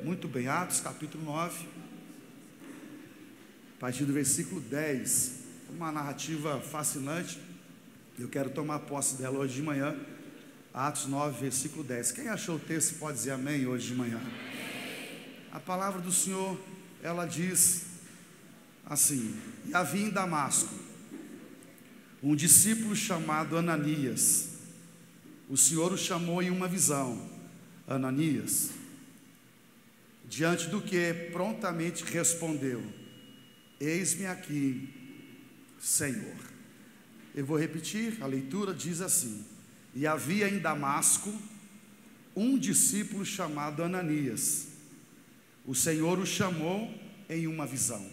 Muito bem, Atos capítulo 9, a partir do versículo 10, uma narrativa fascinante. Eu quero tomar posse dela hoje de manhã. Atos 9, versículo 10. Quem achou o texto pode dizer amém hoje de manhã. A palavra do Senhor, ela diz assim: e havia em Damasco um discípulo chamado Ananias. O Senhor o chamou em uma visão: Ananias. Diante do que prontamente respondeu: eis-me aqui, Senhor. Eu vou repetir, a leitura diz assim: e havia em Damasco um discípulo chamado Ananias. O Senhor o chamou em uma visão: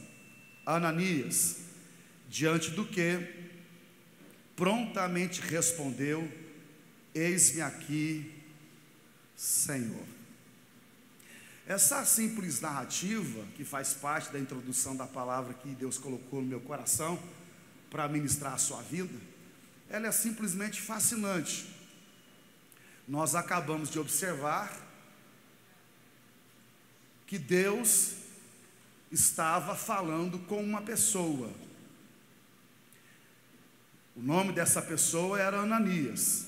Ananias. Diante do que prontamente respondeu: eis-me aqui, Senhor. Essa simples narrativa, que faz parte da introdução da palavra que Deus colocou no meu coração para ministrar a sua vida, ela é simplesmente fascinante. Nós acabamos de observar que Deus estava falando com uma pessoa. O nome dessa pessoa era Ananias.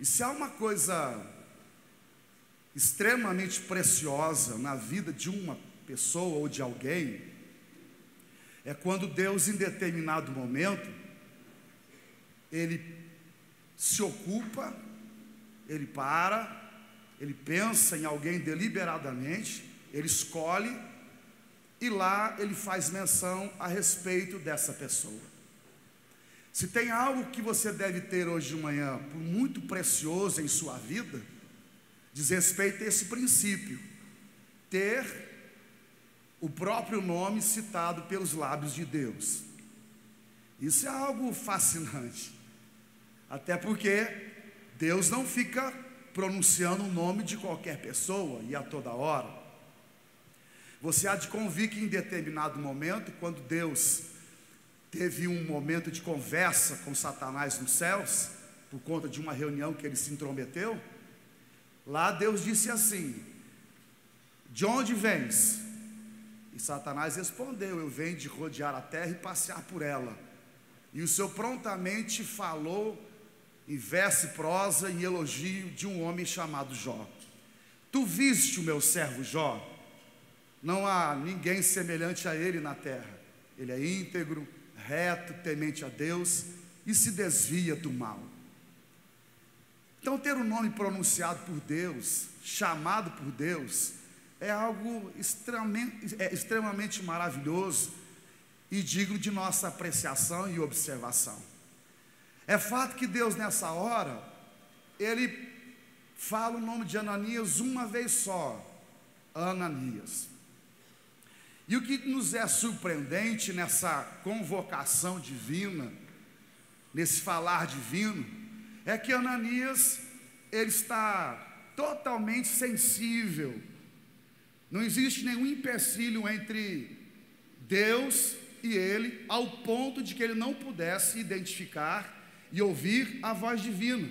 E se há uma coisa extremamente preciosa na vida de uma pessoa ou de alguém, é quando Deus, em determinado momento, Ele se ocupa, Ele para, Ele pensa em alguém deliberadamente, Ele escolhe, e lá Ele faz menção a respeito dessa pessoa. Se tem algo que você deve ter hoje de manhã, por muito precioso em sua vida, diz respeito a esse princípio: ter o próprio nome citado pelos lábios de Deus. Isso é algo fascinante, até porque Deus não fica pronunciando o nome de qualquer pessoa e a toda hora. Você há de convir que em determinado momento, quando Deus teve um momento de conversa com Satanás nos céus, por conta de uma reunião que ele se intrometeu, lá Deus disse assim: de onde vens? E Satanás respondeu: eu venho de rodear a terra e passear por ela. E o Senhor prontamente falou em verso e prosa, em elogio de um homem chamado Jó. Tu viste o meu servo Jó? Não há ninguém semelhante a ele na terra. Ele é íntegro, reto, temente a Deus e se desvia do mal. Então, ter um nome pronunciado por Deus, chamado por Deus, é algo extremamente maravilhoso e digno de nossa apreciação e observação. É fato que Deus, nessa hora, Ele fala o nome de Ananias uma vez só: Ananias. E o que nos é surpreendente nessa convocação divina, nesse falar divino, é que Ananias, ele está totalmente sensível. Não existe nenhum empecilho entre Deus e ele, ao ponto de que ele não pudesse identificar e ouvir a voz divina.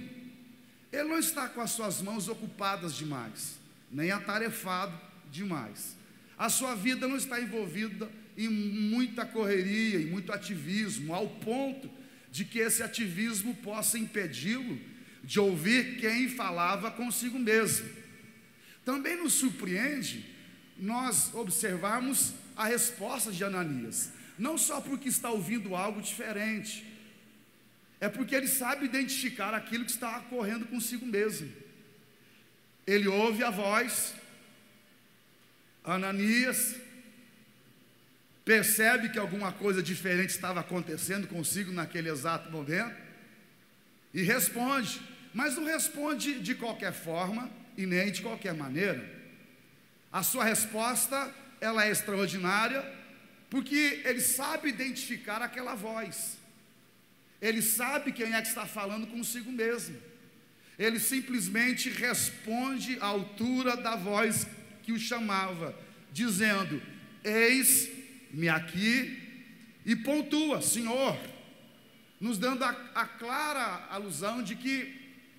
Ele não está com as suas mãos ocupadas demais, nem atarefado demais. A sua vida não está envolvida em muita correria, em muito ativismo, ao ponto de que esse ativismo possa impedi-lo de ouvir quem falava consigo mesmo. Também nos surpreende nós observarmos a resposta de Ananias, não só porque está ouvindo algo diferente, é porque ele sabe identificar aquilo que está ocorrendo consigo mesmo. Ele ouve a voz, Ananias percebe que alguma coisa diferente estava acontecendo consigo naquele exato momento e responde, mas não responde de qualquer forma e nem de qualquer maneira. A sua resposta, ela é extraordinária, porque ele sabe identificar aquela voz, ele sabe quem é que está falando consigo mesmo. Ele simplesmente responde à altura da voz que o chamava, dizendo: eis-me aqui, e pontua: Senhor. nos dando a clara alusão de que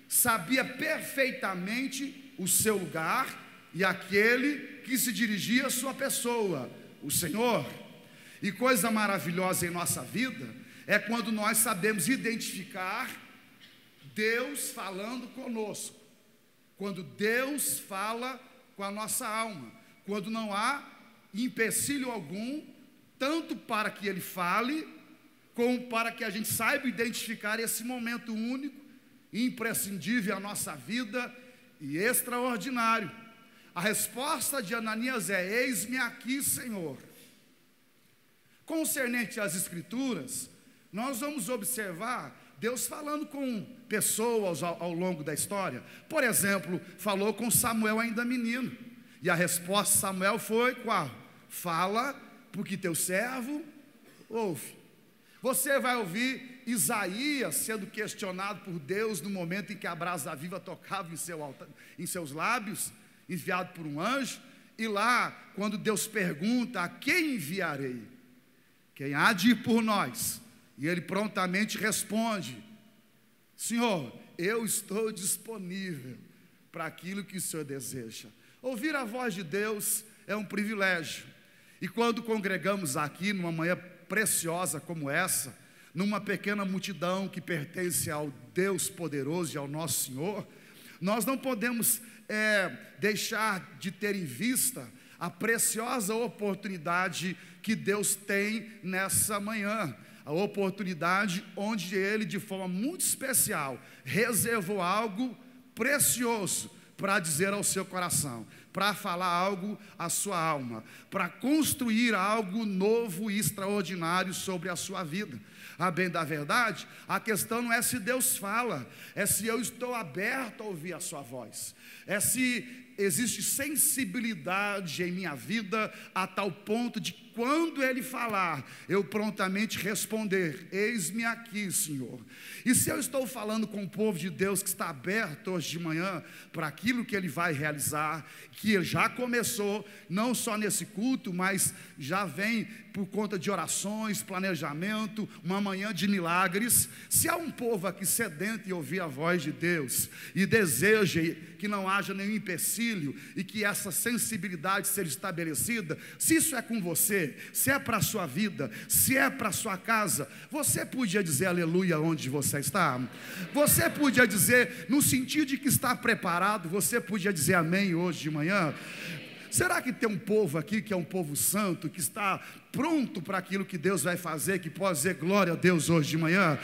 sabia perfeitamente o seu lugar e aquele que se dirigia à sua pessoa, o Senhor. E coisa maravilhosa em nossa vida é quando nós sabemos identificar Deus falando conosco, quando Deus fala com a nossa alma, quando não há empecilho algum, tanto para que Ele fale, como para que a gente saiba identificar esse momento único, imprescindível à nossa vida e extraordinário. A resposta de Ananias é: eis-me aqui, Senhor. Concernente às Escrituras, nós vamos observar Deus falando com pessoas ao longo da história. Por exemplo, falou com Samuel ainda menino, e a resposta de Samuel foi qual? Fala, porque teu servo ouve. Você vai ouvir Isaías sendo questionado por Deus no momento em que a brasa viva tocava em seus lábios, enviado por um anjo. E lá, quando Deus pergunta: a quem enviarei? Quem há de ir por nós? E ele prontamente responde: Senhor, eu estou disponível para aquilo que o Senhor deseja. Ouvir a voz de Deus é um privilégio. E quando congregamos aqui numa manhã preciosa como essa, numa pequena multidão que pertence ao Deus poderoso e ao nosso Senhor, nós não podemos deixar de ter em vista a preciosa oportunidade que Deus tem nessa manhã, a oportunidade onde Ele, de forma muito especial, reservou algo precioso para dizer ao seu coração, para falar algo à sua alma, para construir algo novo e extraordinário sobre a sua vida. A bem da verdade, a questão não é se Deus fala, é se eu estou aberto a ouvir a sua voz, é se existe sensibilidade em minha vida a tal ponto de, quando Ele falar, eu prontamente responder: eis-me aqui, Senhor. E se eu estou falando com o povo de Deus que está aberto hoje de manhã para aquilo que Ele vai realizar, que Ele já começou, não só nesse culto, mas já vem por conta de orações, planejamento, uma manhã de milagres. Se há um povo aqui sedento em ouvir a voz de Deus e deseja que não haja nenhum empecilho e que essa sensibilidade seja estabelecida, se isso é com você, se é para a sua vida, se é para a sua casa, você podia dizer aleluia onde você está? Você podia dizer, no sentido de que está preparado, você podia dizer amém hoje de manhã? Será que tem um povo aqui que é um povo santo, que está pronto para aquilo que Deus vai fazer, que pode dizer glória a Deus hoje de manhã?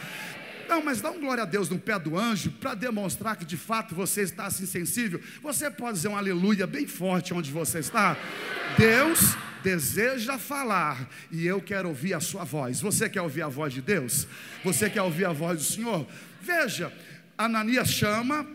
Não, mas dá um glória a Deus no pé do anjo, para demonstrar que de fato você está assim sensível. Você pode dizer um aleluia bem forte onde você está? Deus deseja falar, e eu quero ouvir a sua voz. Você quer ouvir a voz de Deus? Você quer ouvir a voz do Senhor? Veja, Ananias chama,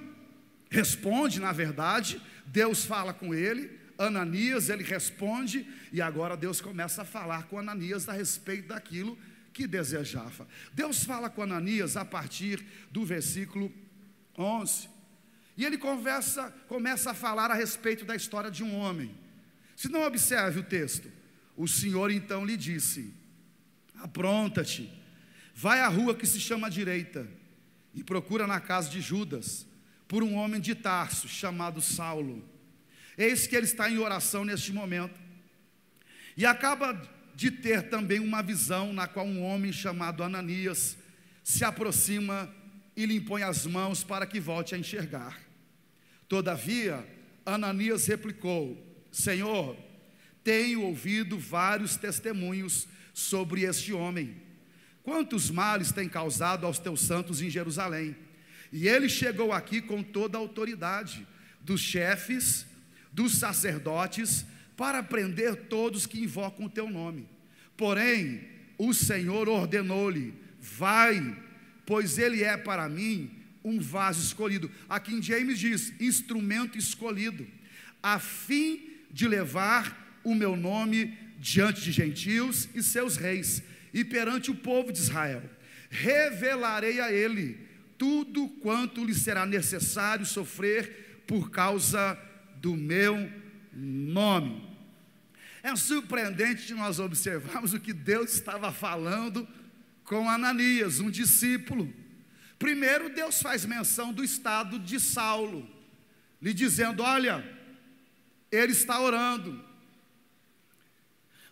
responde, na verdade, Deus fala com ele. Ananias, ele responde, e agora Deus começa a falar com Ananias a respeito daquilo que desejava. Deus fala com Ananias a partir do versículo 11, e ele começa a falar a respeito da história de um homem. Se não observe o texto, o Senhor então lhe disse: apronta-te, vai à rua que se chama direita, e procura na casa de Judas, por um homem de Tarso, chamado Saulo. Eis que ele está em oração neste momento, e acaba de ter também uma visão, na qual um homem chamado Ananias se aproxima e lhe impõe as mãos para que volte a enxergar. Todavia, Ananias replicou: Senhor, tenho ouvido vários testemunhos sobre este homem, quantos males tem causado aos teus santos em Jerusalém. E ele chegou aqui com toda a autoridade dos chefes, dos sacerdotes, para prender todos que invocam o teu nome. Porém, o Senhor ordenou-lhe: vai, pois ele é para mim um vaso escolhido. Aqui em James diz, instrumento escolhido, a fim de levar o meu nome diante de gentios e seus reis, e perante o povo de Israel. Revelarei a ele tudo quanto lhe será necessário sofrer por causa do meu nome. É surpreendente de nós observarmos o que Deus estava falando com Ananias, um discípulo. Primeiro, Deus faz menção do estado de Saulo, lhe dizendo: olha, ele está orando.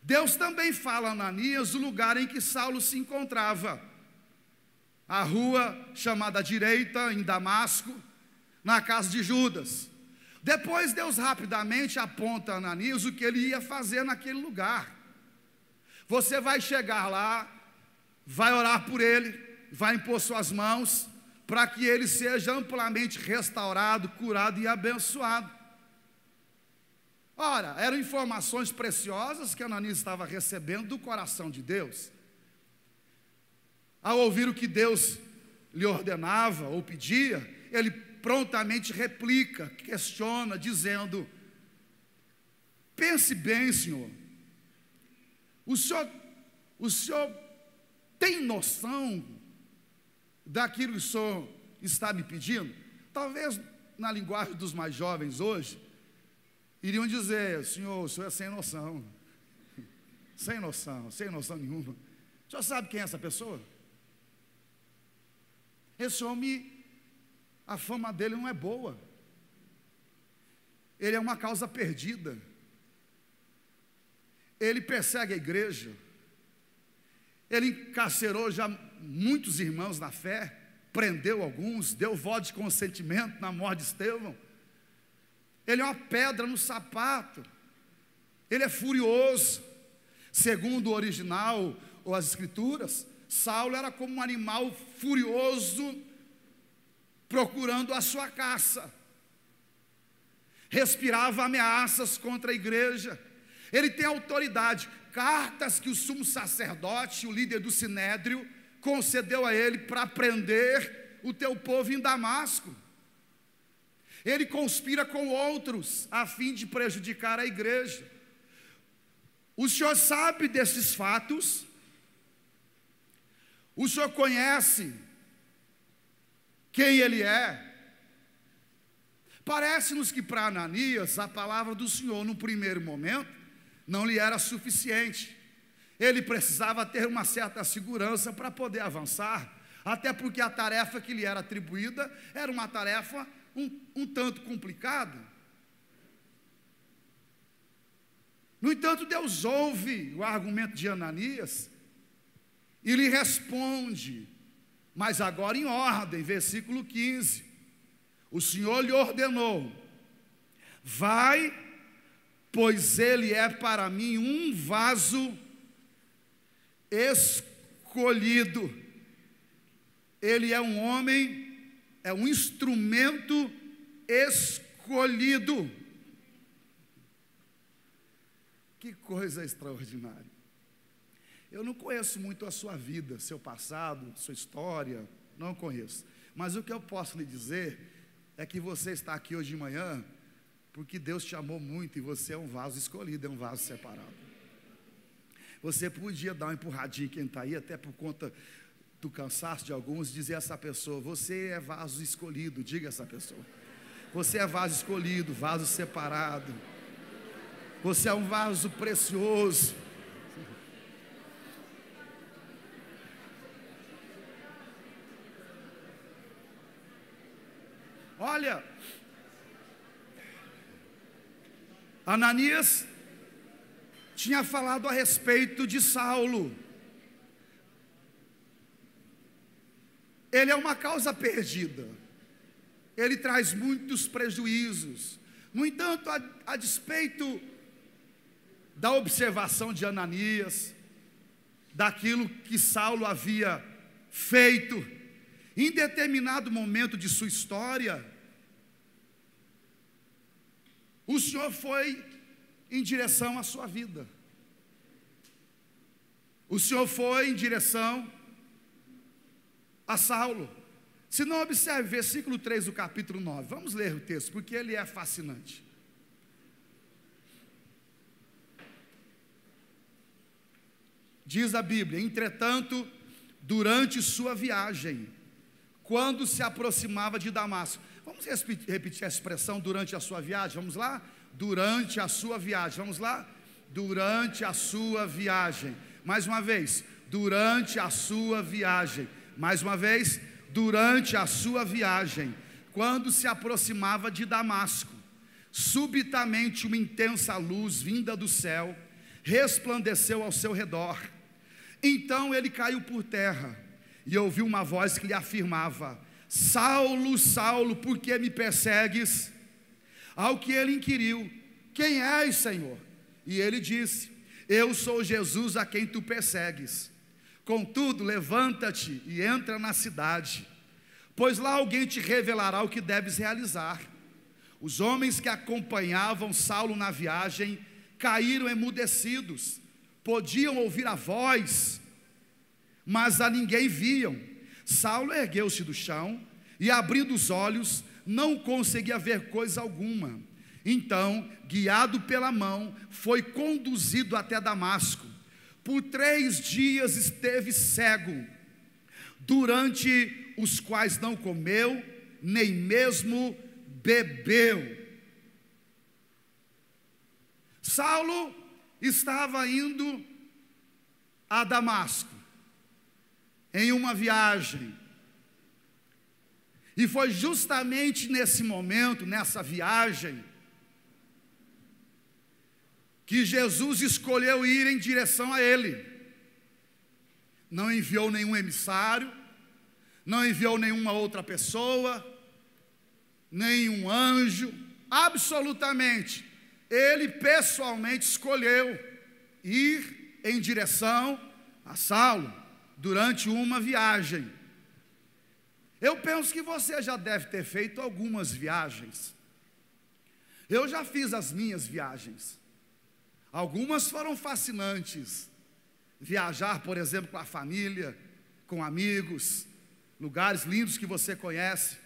Deus também fala a Ananias o lugar em que Saulo se encontrava, a rua chamada direita, em Damasco, na casa de Judas. Depois Deus rapidamente aponta a Ananias o que ele ia fazer naquele lugar. Você vai chegar lá, vai orar por ele, vai impor suas mãos, para que ele seja amplamente restaurado, curado e abençoado. Ora, eram informações preciosas que Ananias estava recebendo do coração de Deus. Ao ouvir o que Deus lhe ordenava ou pedia, ele prontamente replica, questiona, dizendo: pense bem, Senhor, o Senhor tem noção daquilo que o Senhor está me pedindo? Talvez na linguagem dos mais jovens hoje, iriam dizer: o senhor é sem noção, sem noção nenhuma. O senhor sabe quem é essa pessoa? Esse homem, a fama dele não é boa, ele é uma causa perdida, ele persegue a igreja, ele encarcerou já muitos irmãos na fé, prendeu alguns, deu voto de consentimento na morte de Estevão. Ele é uma pedra no sapato, ele é furioso. Segundo o original ou as escrituras, Saulo era como um animal furioso procurando a sua caça, respirava ameaças contra a igreja. Ele tem autoridade, cartas que o sumo sacerdote, o líder do sinédrio, concedeu a ele para prender o teu povo em Damasco. Ele conspira com outros a fim de prejudicar a igreja. O senhor sabe desses fatos? O senhor conhece quem ele é? Parece-nos que para Ananias a palavra do Senhor no primeiro momento não lhe era suficiente. Ele precisava ter uma certa segurança para poder avançar, até porque a tarefa que lhe era atribuída era uma tarefa um tanto complicada. No entanto, Deus ouve o argumento de Ananias e lhe responde, mas agora em ordem, versículo 15. O Senhor lhe ordenou: vai, pois ele é para mim um vaso escolhido. Ele é um homem, é um instrumento escolhido. Que coisa extraordinária. Eu não conheço muito a sua vida, seu passado, sua história, não conheço. Mas o que eu posso lhe dizer é que você está aqui hoje de manhã porque Deus te amou muito e você é um vaso escolhido, é um vaso separado. Você podia dar uma empurradinha em quem está aí, até por conta do cansaço de alguns, dizer a essa pessoa: você é vaso escolhido. Diga a essa pessoa: você é vaso escolhido, vaso separado. Você é um vaso precioso. Olha, Ananias tinha falado a respeito de Saulo. Ele é uma causa perdida, ele traz muitos prejuízos. No entanto, a despeito da observação de Ananias, daquilo que Saulo havia feito, em determinado momento de sua história, o Senhor foi em direção à sua vida. O Senhor foi em direção a Saulo. Se não, observe versículo 3 do capítulo 9. Vamos ler o texto, porque ele é fascinante. Diz a Bíblia: entretanto, durante sua viagem, quando se aproximava de Damasco. Vamos repetir a expressão durante a sua viagem? Vamos lá? Durante a sua viagem. Vamos lá? Durante a sua viagem. Mais uma vez. durante a sua viagem. Mais uma vez, durante a sua viagem, quando se aproximava de Damasco, subitamente uma intensa luz vinda do céu resplandeceu ao seu redor. Então ele caiu por terra e ouviu uma voz que lhe afirmava: Saulo, Saulo, por que me persegues? Ao que ele inquiriu: quem és, Senhor? E ele disse: eu sou Jesus a quem tu persegues. Contudo, levanta-te e entra na cidade, pois lá alguém te revelará o que deves realizar. Os homens que acompanhavam Saulo na viagem caíram emudecidos, podiam ouvir a voz, mas a ninguém viam. Saulo ergueu-se do chão e, abrindo os olhos, não conseguia ver coisa alguma. Então, guiado pela mão, foi conduzido até Damasco. Por 3 dias esteve cego, durante os quais não comeu, nem mesmo bebeu. Saulo estava indo a Damasco, em uma viagem, e foi justamente nesse momento, nessa viagem, que Jesus escolheu ir em direção a ele. Não enviou nenhum emissário, não enviou nenhuma outra pessoa, nenhum anjo, absolutamente. Ele pessoalmente escolheu ir em direção a Saulo durante uma viagem. Eu penso que você já deve ter feito algumas viagens. Eu já fiz as minhas viagens. Algumas foram fascinantes. Viajar, por exemplo, com a família, com amigos, lugares lindos que você conhece.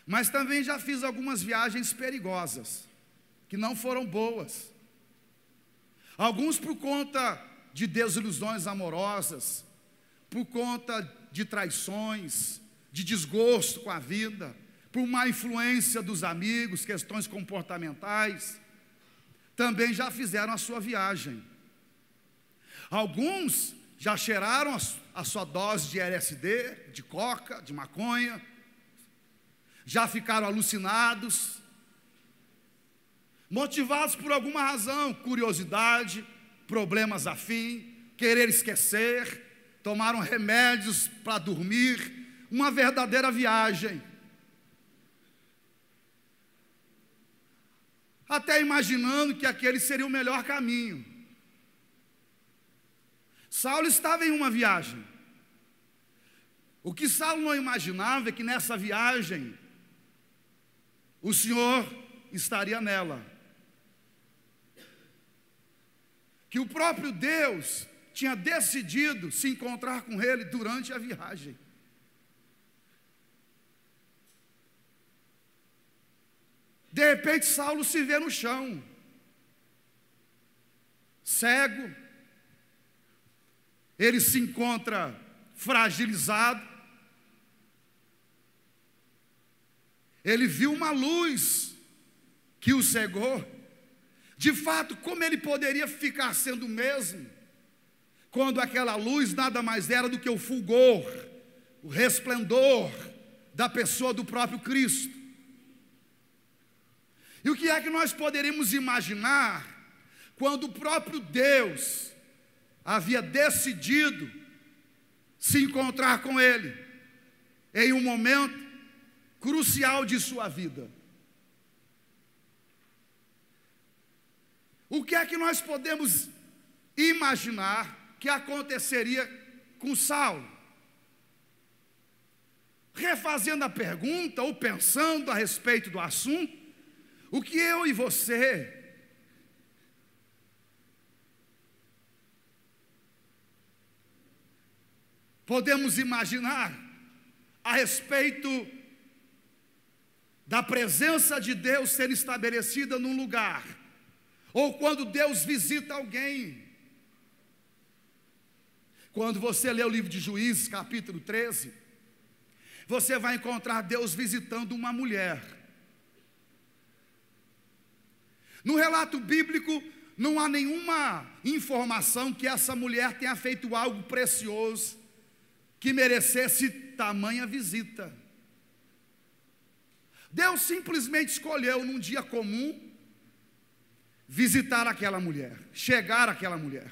Mas também já fiz algumas viagens perigosas, que não foram boas. Alguns por conta de desilusões amorosas, por conta de traições, de desgosto com a vida, por má influência dos amigos, questões comportamentais. Também já fizeram a sua viagem. Alguns já cheiraram a sua dose de LSD, de coca, de maconha, já ficaram alucinados, motivados por alguma razão, curiosidade, problemas afim, querer esquecer, tomaram remédios para dormir, uma verdadeira viagem. Até imaginando que aquele seria o melhor caminho. Saulo estava em uma viagem. O que Saulo não imaginava é que nessa viagem o Senhor estaria nela. Que o próprio Deus tinha decidido se encontrar com ele durante a viagem. De repente Saulo se vê no chão, cego, ele se encontra fragilizado, ele viu uma luz que o cegou. De fato, como ele poderia ficar sendo o mesmo, quando aquela luz nada mais era do que o fulgor, o resplendor da pessoa do próprio Cristo? E o que é que nós poderíamos imaginar quando o próprio Deus havia decidido se encontrar com ele em um momento crucial de sua vida? O que é que nós podemos imaginar que aconteceria com Saulo? Refazendo a pergunta ou pensando a respeito do assunto, o que eu e você podemos imaginar a respeito da presença de Deus ser estabelecida num lugar, ou quando Deus visita alguém? Quando você lê o livro de Juízes, capítulo 13, você vai encontrar Deus visitando uma mulher. No relato bíblico, não há nenhuma informação que essa mulher tenha feito algo precioso que merecesse tamanha visita. Deus simplesmente escolheu num dia comum visitar aquela mulher, chegar àquela mulher.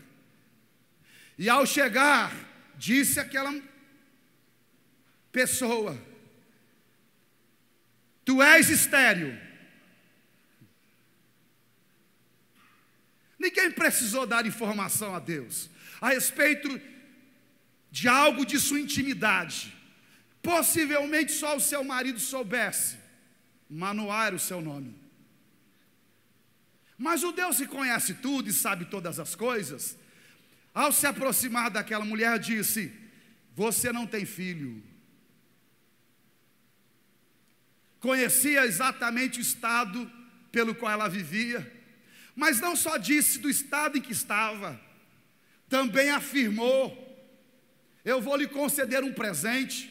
E ao chegar, disse àquela pessoa: tu és estéril. Ninguém precisou dar informação a Deus a respeito de algo de sua intimidade. Possivelmente só o seu marido soubesse. Manoá era o seu nome. Mas o Deus que conhece tudo e sabe todas as coisas, ao se aproximar daquela mulher, disse: você não tem filho. Conhecia exatamente o estado pelo qual ela vivia, mas não só disse do estado em que estava, também afirmou: eu vou lhe conceder um presente,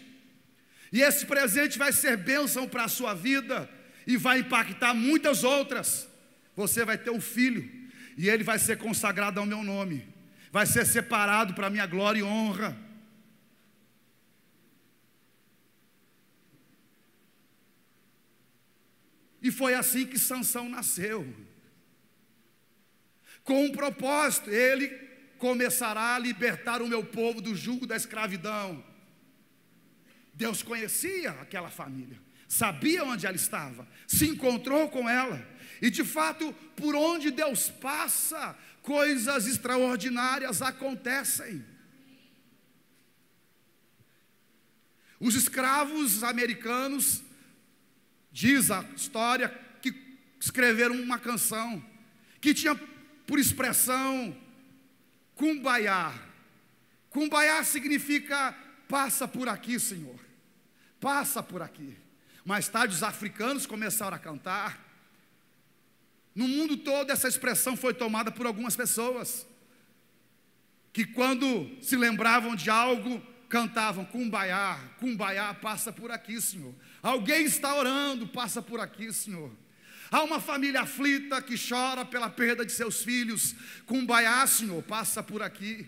e esse presente vai ser bênção para a sua vida, e vai impactar muitas outras. Você vai ter um filho, e ele vai ser consagrado ao meu nome, vai ser separado para a minha glória e honra. E foi assim que Sansão nasceu, com um propósito: ele começará a libertar o meu povo do jugo da escravidão. Deus conhecia aquela família, sabia onde ela estava, se encontrou com ela, e de fato, por onde Deus passa, coisas extraordinárias acontecem. Os escravos americanos, diz a história, que escreveram uma canção que tinha por expressão Kumbaya. Kumbaya significa: passa por aqui, Senhor, passa por aqui. Mais tarde os africanos começaram a cantar. No mundo todo essa expressão foi tomada por algumas pessoas, que quando se lembravam de algo, cantavam Kumbaya, Kumbaya, passa por aqui, Senhor. Alguém está orando, passa por aqui, Senhor. Há uma família aflita que chora pela perda de seus filhos, Kumbaya, Senhor, passa por aqui.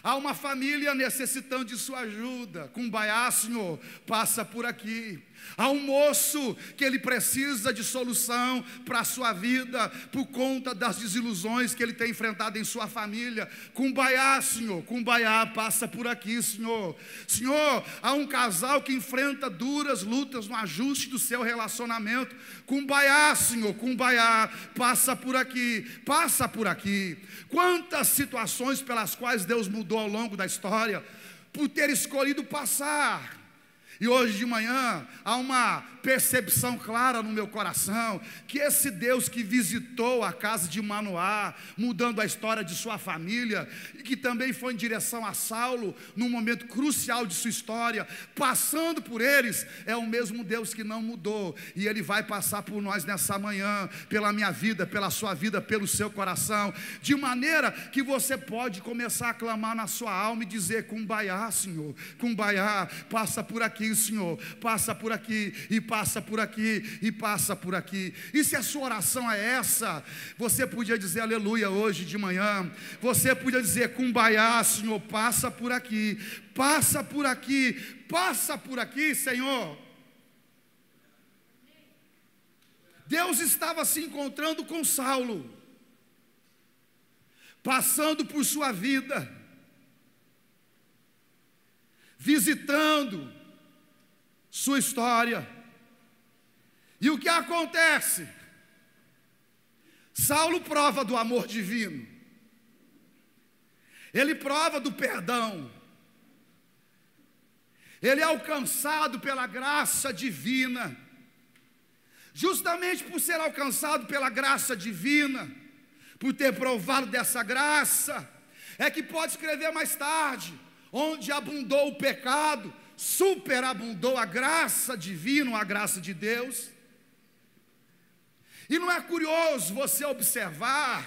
Há uma família necessitando de sua ajuda, Kumbaya, Senhor, passa por aqui. Há um moço que ele precisa de solução para a sua vida, por conta das desilusões que ele tem enfrentado em sua família, Kumbaya, Senhor, Kumbaya, passa por aqui, Senhor. Senhor, há um casal que enfrenta duras lutas no ajuste do seu relacionamento, Kumbaya, Senhor, Kumbaya, passa por aqui, passa por aqui. Quantas situações pelas quais Deus mudou ao longo da história, por ter escolhido passar. E hoje de manhã há uma percepção clara no meu coração, que esse Deus que visitou a casa de Manoá, mudando a história de sua família, e que também foi em direção a Saulo, num momento crucial de sua história, passando por eles, é o mesmo Deus que não mudou, e Ele vai passar por nós nessa manhã, pela minha vida, pela sua vida, pelo seu coração, de maneira que você pode começar a clamar na sua alma e dizer: Kumbaya, Senhor, Kumbaya, passa por aqui, Senhor, passa por aqui, e passa por aqui, e passa por aqui. E se a sua oração é essa, você podia dizer aleluia hoje de manhã, você podia dizer: Kumbaya, Senhor, passa por aqui, passa por aqui, passa por aqui, Senhor. Deus estava se encontrando com Saulo, passando por sua vida, visitando sua história. E o que acontece? Saulo prova do amor divino, ele prova do perdão, ele é alcançado pela graça divina. Justamente por ser alcançado pela graça divina, por ter provado dessa graça, é que pode escrever mais tarde: onde abundou o pecado, superabundou a graça divina, a graça de Deus. E não é curioso você observar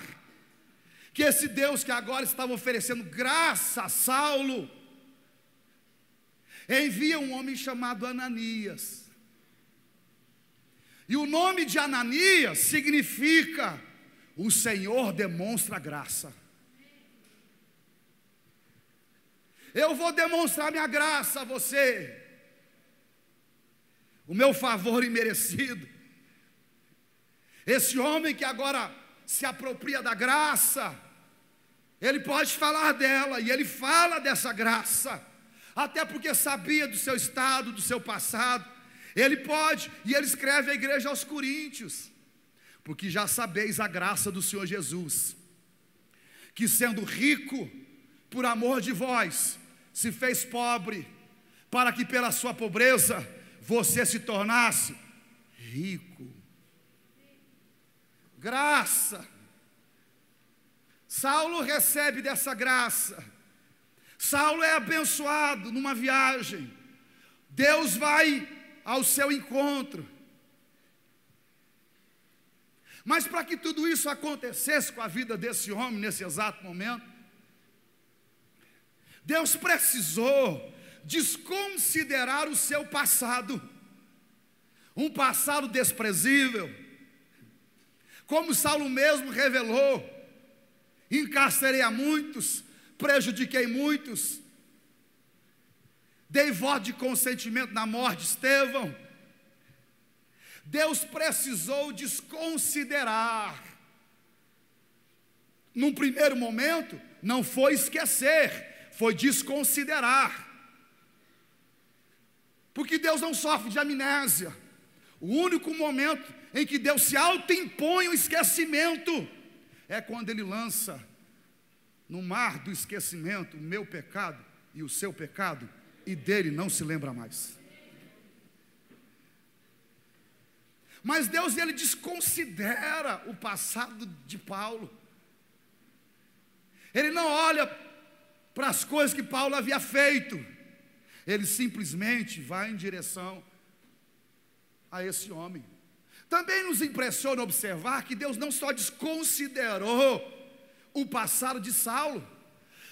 que esse Deus que agora estava oferecendo graça a Saulo, envia um homem chamado Ananias. E o nome de Ananias significa o Senhor demonstra graça. Eu vou demonstrar minha graça a você, o meu favor imerecido. Esse homem que agora se apropria da graça, ele pode falar dela, e ele fala dessa graça, até porque sabia do seu estado, do seu passado. Ele pode, e ele escreve à igreja aos Coríntios: porque já sabeis a graça do Senhor Jesus, que sendo rico, por amor de vós, se fez pobre, para que pela sua pobreza você se tornasse rico. Graça. Saulo recebe dessa graça. Saulo é abençoado numa viagem. Deus vai ao seu encontro. Mas para que tudo isso acontecesse com a vida desse homem nesse exato momento, Deus precisou desconsiderar o seu passado, um passado desprezível. Como Saulo mesmo revelou: encarcerei a muitos, prejudiquei muitos, dei voto de consentimento na morte de Estevão. Deus precisou desconsiderar. Num primeiro momento, não foi esquecer, foi desconsiderar. Porque Deus não sofre de amnésia. O único momento em que Deus se autoimpõe o esquecimento é quando Ele lança no mar do esquecimento o meu pecado e o seu pecado, e dele não se lembra mais. Mas Deus, Ele desconsidera o passado de Paulo. Ele não olha para as coisas que Paulo havia feito. Ele simplesmente vai em direção a esse homem. Também nos impressiona observar que Deus não só desconsiderou o passado de Saulo,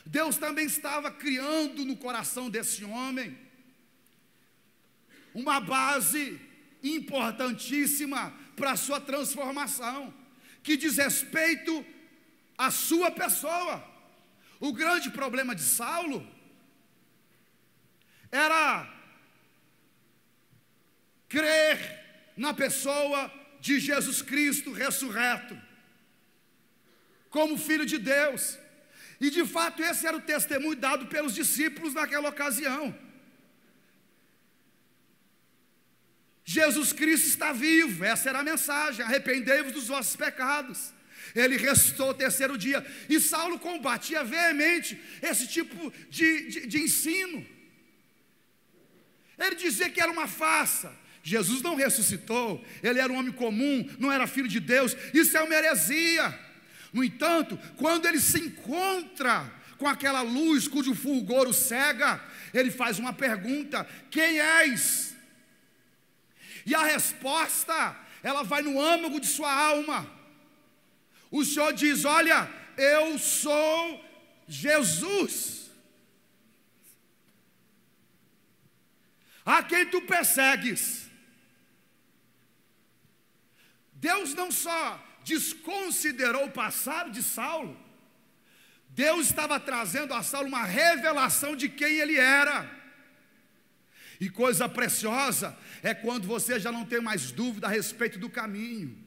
Deus também estava criando no coração desse homem uma base importantíssima para a sua transformação, que diz respeito à sua pessoa. O grande problema de Saulo era crer na pessoa de Jesus Cristo ressurreto, como Filho de Deus. E de fato esse era o testemunho dado pelos discípulos naquela ocasião. Jesus Cristo está vivo, essa era a mensagem: arrependei-vos dos vossos pecados. Ele ressuscitou ao terceiro dia. E Saulo combatia veemente esse tipo de ensino. Ele dizia que era uma farsa. Jesus não ressuscitou, ele era um homem comum, não era filho de Deus. Isso é uma heresia. No entanto, quando ele se encontra com aquela luz cujo fulgor o cega, ele faz uma pergunta: quem és? E a resposta, ela vai no âmago de sua alma. O Senhor diz: olha, eu sou Jesus, a quem tu persegues. Deus não só desconsiderou o passado de Saulo, Deus estava trazendo a Saulo uma revelação de quem ele era. E coisa preciosa é quando você já não tem mais dúvida a respeito do caminho.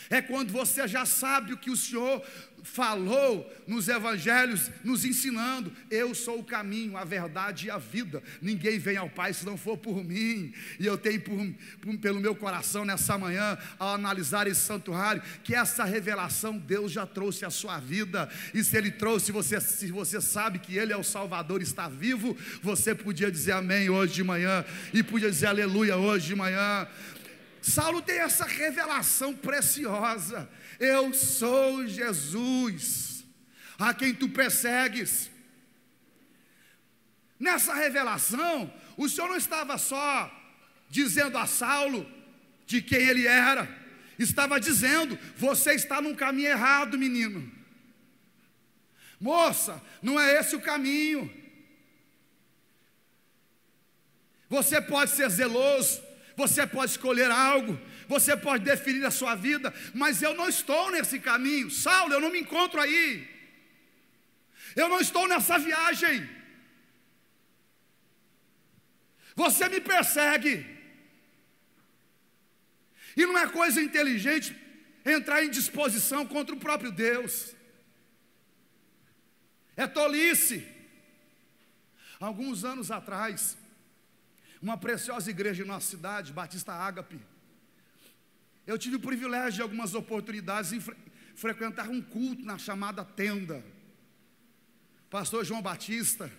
É quando você já sabe o que o Senhor falou nos evangelhos, nos ensinando: eu sou o caminho, a verdade e a vida. Ninguém vem ao Pai se não for por mim. E eu tenho pelo meu coração nessa manhã, ao analisar esse santuário, que essa revelação Deus já trouxe à sua vida. E se Ele trouxe, se você sabe que Ele é o Salvador, está vivo, você podia dizer amém hoje de manhã, e podia dizer aleluia hoje de manhã. Saulo tem essa revelação preciosa: eu sou Jesus, a quem tu persegues. Nessa revelação, o Senhor não estava só dizendo a Saulo de quem ele era, estava dizendo: você está num caminho errado, menino. Moça, não é esse o caminho. Você pode ser zeloso, você pode escolher algo, você pode definir a sua vida, mas eu não estou nesse caminho. Saulo, eu não me encontro aí, eu não estou nessa viagem. Você me persegue, e não é coisa inteligente entrar em disposição contra o próprio Deus, é tolice. Alguns anos atrás, uma preciosa igreja em nossa cidade, Batista Ágape, eu tive o privilégio de algumas oportunidades de frequentar um culto na chamada Tenda. Pastor João Batista,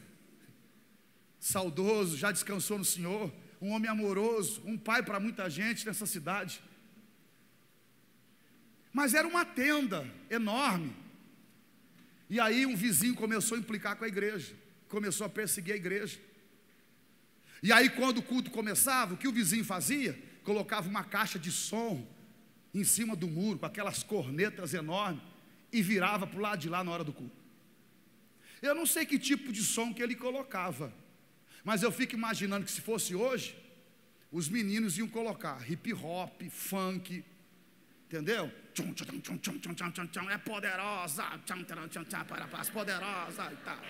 saudoso, já descansou no Senhor, um homem amoroso, um pai para muita gente nessa cidade. Mas era uma tenda enorme. E aí um vizinho começou a implicar com a igreja, começou a perseguir a igreja. E aí quando o culto começava, o que o vizinho fazia? Colocava uma caixa de som em cima do muro, com aquelas cornetas enormes, e virava para o lado de lá na hora do culto. Eu não sei que tipo de som que ele colocava, mas eu fico imaginando que se fosse hoje, os meninos iam colocar hip hop, funk, entendeu? É poderosa, poderosa e tal.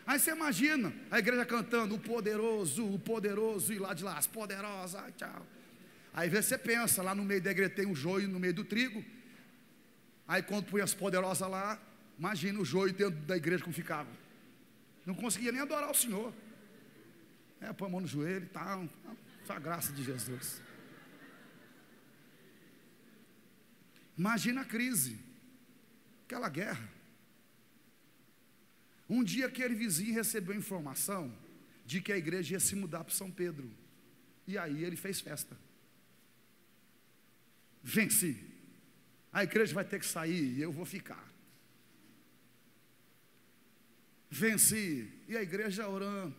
Aí você imagina a igreja cantando o poderoso, e lá de lá, as poderosas, tchau. Aí você pensa, lá no meio da igreja tem um joio no meio do trigo. Aí quando põe as poderosas lá, imagina o joio dentro da igreja como ficava. Não conseguia nem adorar o Senhor. Põe a mão no joelho e tal, só a graça de Jesus. Imagina a crise, aquela guerra. Um dia aquele vizinho recebeu informação de que a igreja ia se mudar para São Pedro. E aí ele fez festa. Venci. A igreja vai ter que sair e eu vou ficar. Venci. E a igreja orando.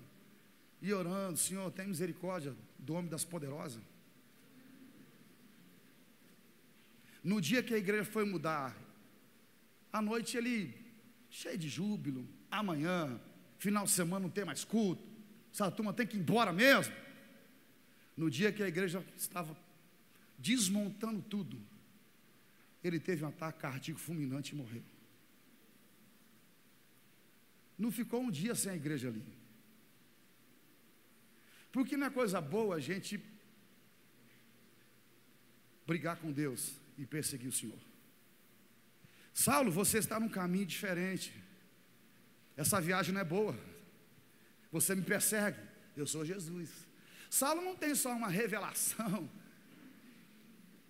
E orando, Senhor, tem misericórdia do homem das poderosas. No dia que a igreja foi mudar, à noite ele, cheio de júbilo, amanhã, final de semana não tem mais culto, essa turma tem que ir embora mesmo. No dia que a igreja estava desmontando tudo, ele teve um ataque cardíaco fulminante e morreu. Não ficou um dia sem a igreja ali. Porque não é coisa boa a gente brigar com Deus e perseguir o Senhor. Saulo, você está num caminho diferente. Essa viagem não é boa. Você me persegue, eu sou Jesus. Saulo não tem só uma revelação.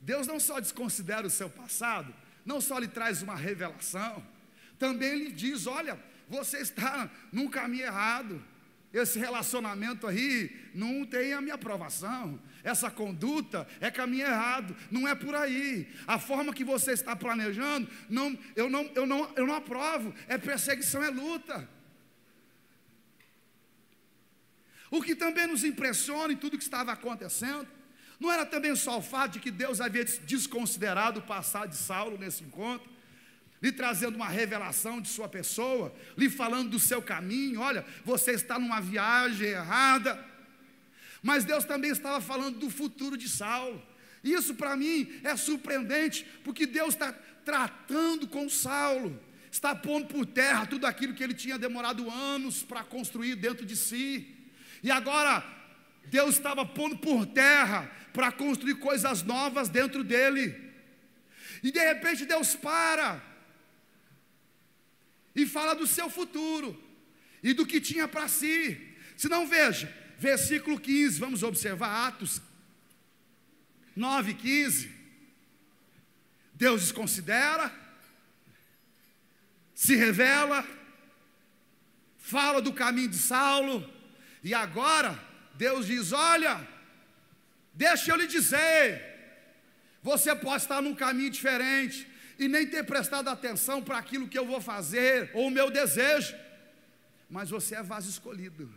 Deus não só desconsidera o seu passado, não só lhe traz uma revelação, também lhe diz: olha, você está num caminho errado. Esse relacionamento aí não tem a minha aprovação. Essa conduta é caminho errado. Não é por aí. A forma que você está planejando, eu não aprovo. É perseguição, é luta. O que também nos impressiona em tudo que estava acontecendo, não era também só o fato de que Deus havia desconsiderado o passado de Saulo nesse encontro, lhe trazendo uma revelação de sua pessoa, lhe falando do seu caminho. Olha, você está numa viagem errada. Mas Deus também estava falando do futuro de Saulo. Isso para mim é surpreendente, porque Deus está tratando com Saulo, está pondo por terra tudo aquilo que ele tinha demorado anos para construir dentro de si. E agora Deus estava pondo por terra para construir coisas novas dentro dele. E de repente Deus para e fala do seu futuro e do que tinha para si. Se não, veja, versículo 15, vamos observar Atos 9:15. Deus desconsidera, se revela, fala do caminho de Saulo, e agora Deus diz: olha, deixa eu lhe dizer, você pode estar num caminho diferente e nem ter prestado atenção para aquilo que eu vou fazer, ou o meu desejo, mas você é vaso escolhido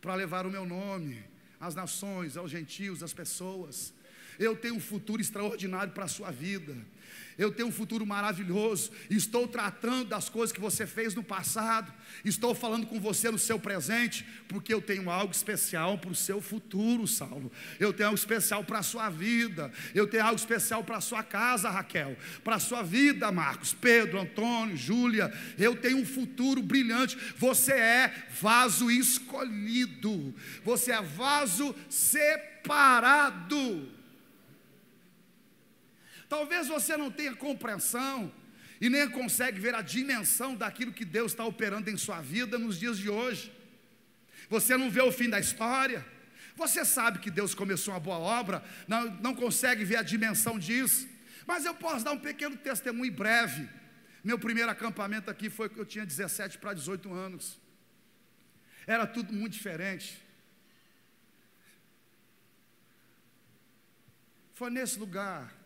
para levar o meu nome às nações, aos gentios, às pessoas. Eu tenho um futuro extraordinário para a sua vida. Eu tenho um futuro maravilhoso. Estou tratando das coisas que você fez no passado. Estou falando com você no seu presente, porque eu tenho algo especial para o seu futuro, Saulo. Eu tenho algo especial para a sua vida. Eu tenho algo especial para a sua casa, Raquel. Para a sua vida, Marcos, Pedro, Antônio, Júlia. Eu tenho um futuro brilhante. Você é vaso escolhido. Você é vaso separado. Talvez você não tenha compreensão e nem consegue ver a dimensão daquilo que Deus está operando em sua vida nos dias de hoje. Você não vê o fim da história. Você sabe que Deus começou uma boa obra, não consegue ver a dimensão disso. Mas eu posso dar um pequeno testemunho breve. Meu primeiro acampamento aqui foi que eu tinha 17 para 18 anos. Era tudo muito diferente. Foi nesse lugar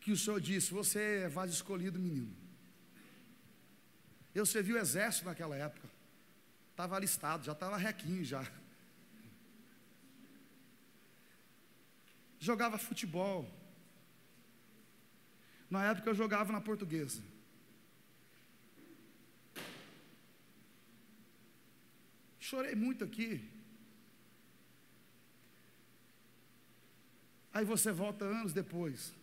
que o Senhor disse: você é vaso escolhido, menino. Eu servi o exército naquela época. Estava alistado, já estava requinho já. Jogava futebol. Na época eu jogava na Portuguesa. Chorei muito aqui. Aí você volta anos depois.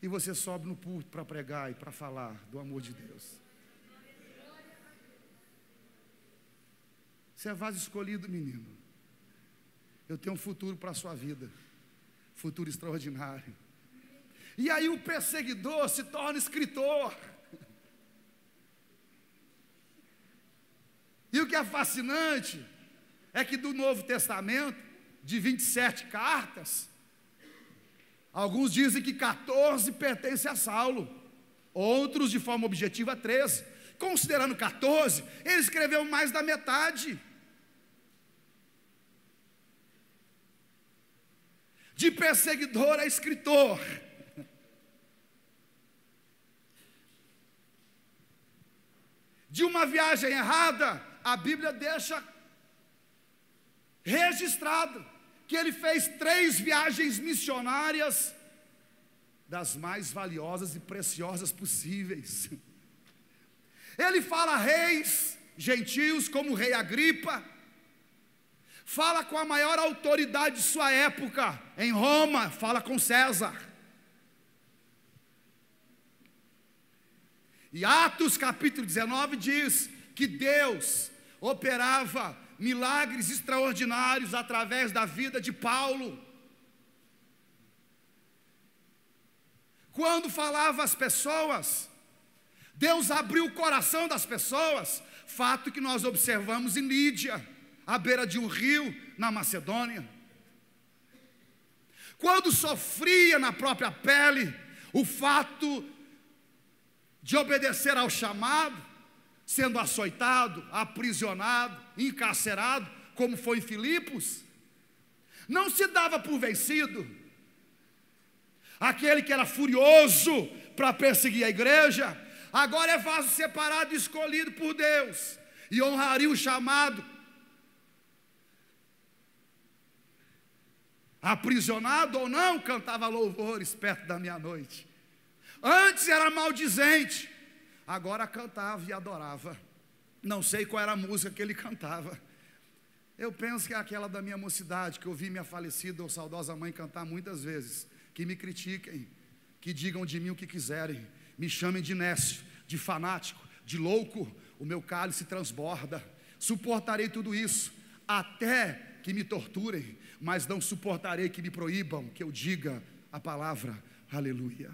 E você sobe no púlpito para pregar e para falar do amor de Deus. Você é vaso escolhido, menino. Eu tenho um futuro para a sua vida. Futuro extraordinário. E aí o perseguidor se torna escritor. E o que é fascinante é que do Novo Testamento, de 27 cartas, alguns dizem que 14 pertencem a Saulo, outros de forma objetiva 13. Considerando 14, ele escreveu mais da metade. De perseguidor a escritor. De uma viagem errada, a Bíblia deixa registrado que ele fez 3 viagens missionárias, das mais valiosas e preciosas possíveis. Ele fala a reis gentios, como o rei Agripa, fala com a maior autoridade de sua época, em Roma, fala com César. E Atos capítulo 19 diz que Deus operava milagres extraordinários através da vida de Paulo. Quando falava às pessoas, Deus abriu o coração das pessoas, fato que nós observamos em Lídia, à beira de um rio, na Macedônia. Quando sofria na própria pele o fato de obedecer ao chamado, sendo açoitado, aprisionado, encarcerado, como foi em Filipos, não se dava por vencido. Aquele que era furioso para perseguir a igreja, agora é vaso separado e escolhido por Deus, e honraria o chamado. Aprisionado ou não, cantava louvores perto da meia-noite. Antes era maldizente, agora cantava e adorava. Não sei qual era a música que ele cantava. Eu penso que é aquela da minha mocidade, que eu vi minha falecida ou saudosa mãe cantar muitas vezes. Que me critiquem, que digam de mim o que quiserem, me chamem de nécio, de fanático, de louco, o meu cálice transborda. Suportarei tudo isso, até que me torturem, mas não suportarei que me proíbam que eu diga a palavra aleluia.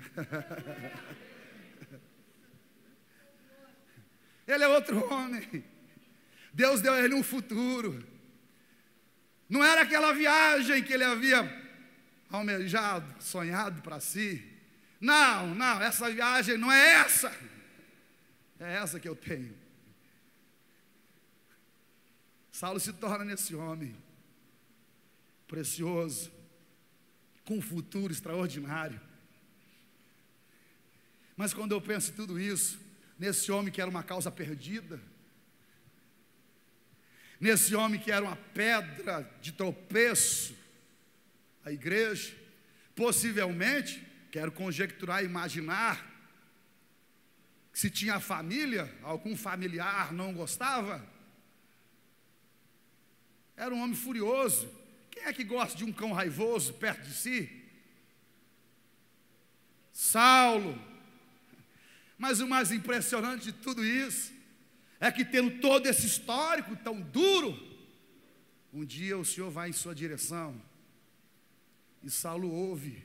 Ele é outro homem. Deus deu a ele um futuro. Não era aquela viagem que ele havia almejado, sonhado para si. Não, essa viagem não é essa. É essa que eu tenho. Saulo se torna nesse homem precioso, com um futuro extraordinário. Mas quando eu penso em tudo isso, nesse homem que era uma causa perdida, nesse homem que era uma pedra de tropeço, a igreja. Possivelmente, quero conjecturar, imaginar, que se tinha família, algum familiar não gostava, era um homem furioso. Quem é que gosta de um cão raivoso perto de si? Saulo. Mas o mais impressionante de tudo isso é que, tendo todo esse histórico tão duro, um dia o Senhor vai em sua direção e Saulo ouve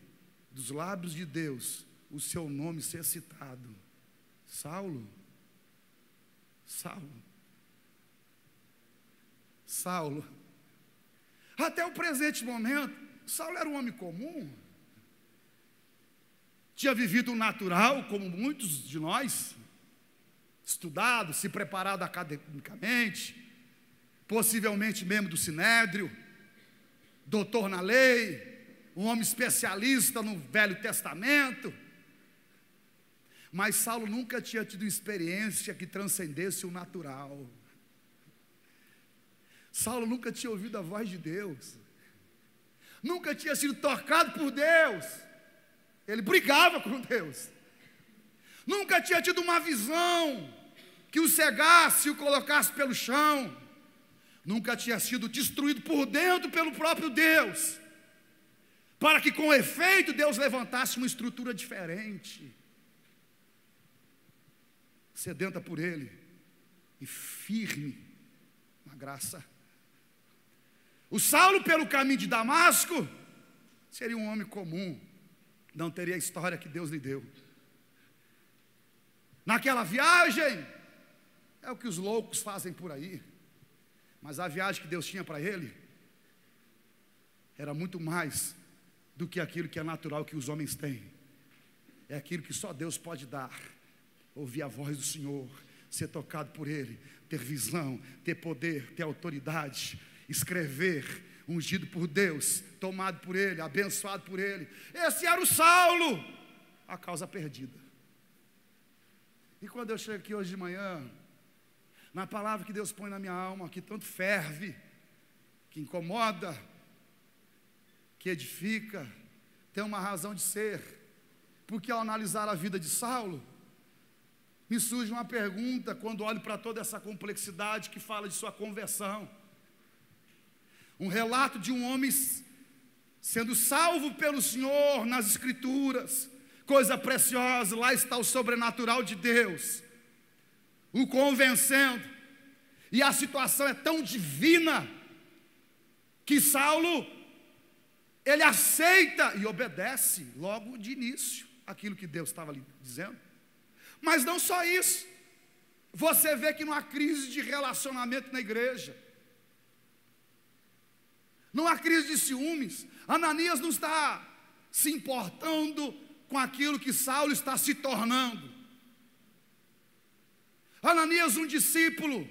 dos lábios de Deus o seu nome ser citado: Saulo, Saulo, Saulo. Até o presente momento, Saulo era um homem comum, tinha vivido o natural, como muitos de nós, estudado, se preparado academicamente, possivelmente membro do Sinédrio, doutor na lei, um homem especialista no Velho Testamento. Mas Saulo nunca tinha tido experiência que transcendesse o natural. Saulo nunca tinha ouvido a voz de Deus, nunca tinha sido tocado por Deus. Ele brigava com Deus. Nunca tinha tido uma visão que o cegasse e o colocasse pelo chão. Nunca tinha sido destruído por dentro pelo próprio Deus, para que com efeito Deus levantasse uma estrutura diferente, sedenta por Ele e firme na graça. O Saulo, pelo caminho de Damasco, seria um homem comum, não teria a história que Deus lhe deu. Naquela viagem, é o que os loucos fazem por aí, mas a viagem que Deus tinha para ele era muito mais do que aquilo que é natural que os homens têm. É aquilo que só Deus pode dar: ouvir a voz do Senhor, ser tocado por Ele, ter visão, ter poder, ter autoridade, escrever, ungido por Deus, tomado por Ele, abençoado por Ele. Esse era o Saulo, a causa perdida. E quando eu chego aqui hoje de manhã, na palavra que Deus põe na minha alma, que tanto ferve, que incomoda, que edifica, tem uma razão de ser, porque ao analisar a vida de Saulo, me surge uma pergunta quando olho para toda essa complexidade que fala de sua conversão. Um relato de um homem sendo salvo pelo Senhor nas Escrituras, coisa preciosa. Lá está o sobrenatural de Deus o convencendo, e a situação é tão divina que Saulo, ele aceita e obedece logo de início aquilo que Deus estava lhe dizendo. Mas não só isso, você vê que não há crise de relacionamento na igreja, não há crise de ciúmes. Ananias não está se importando com aquilo que Saulo está se tornando. Ananias, um discípulo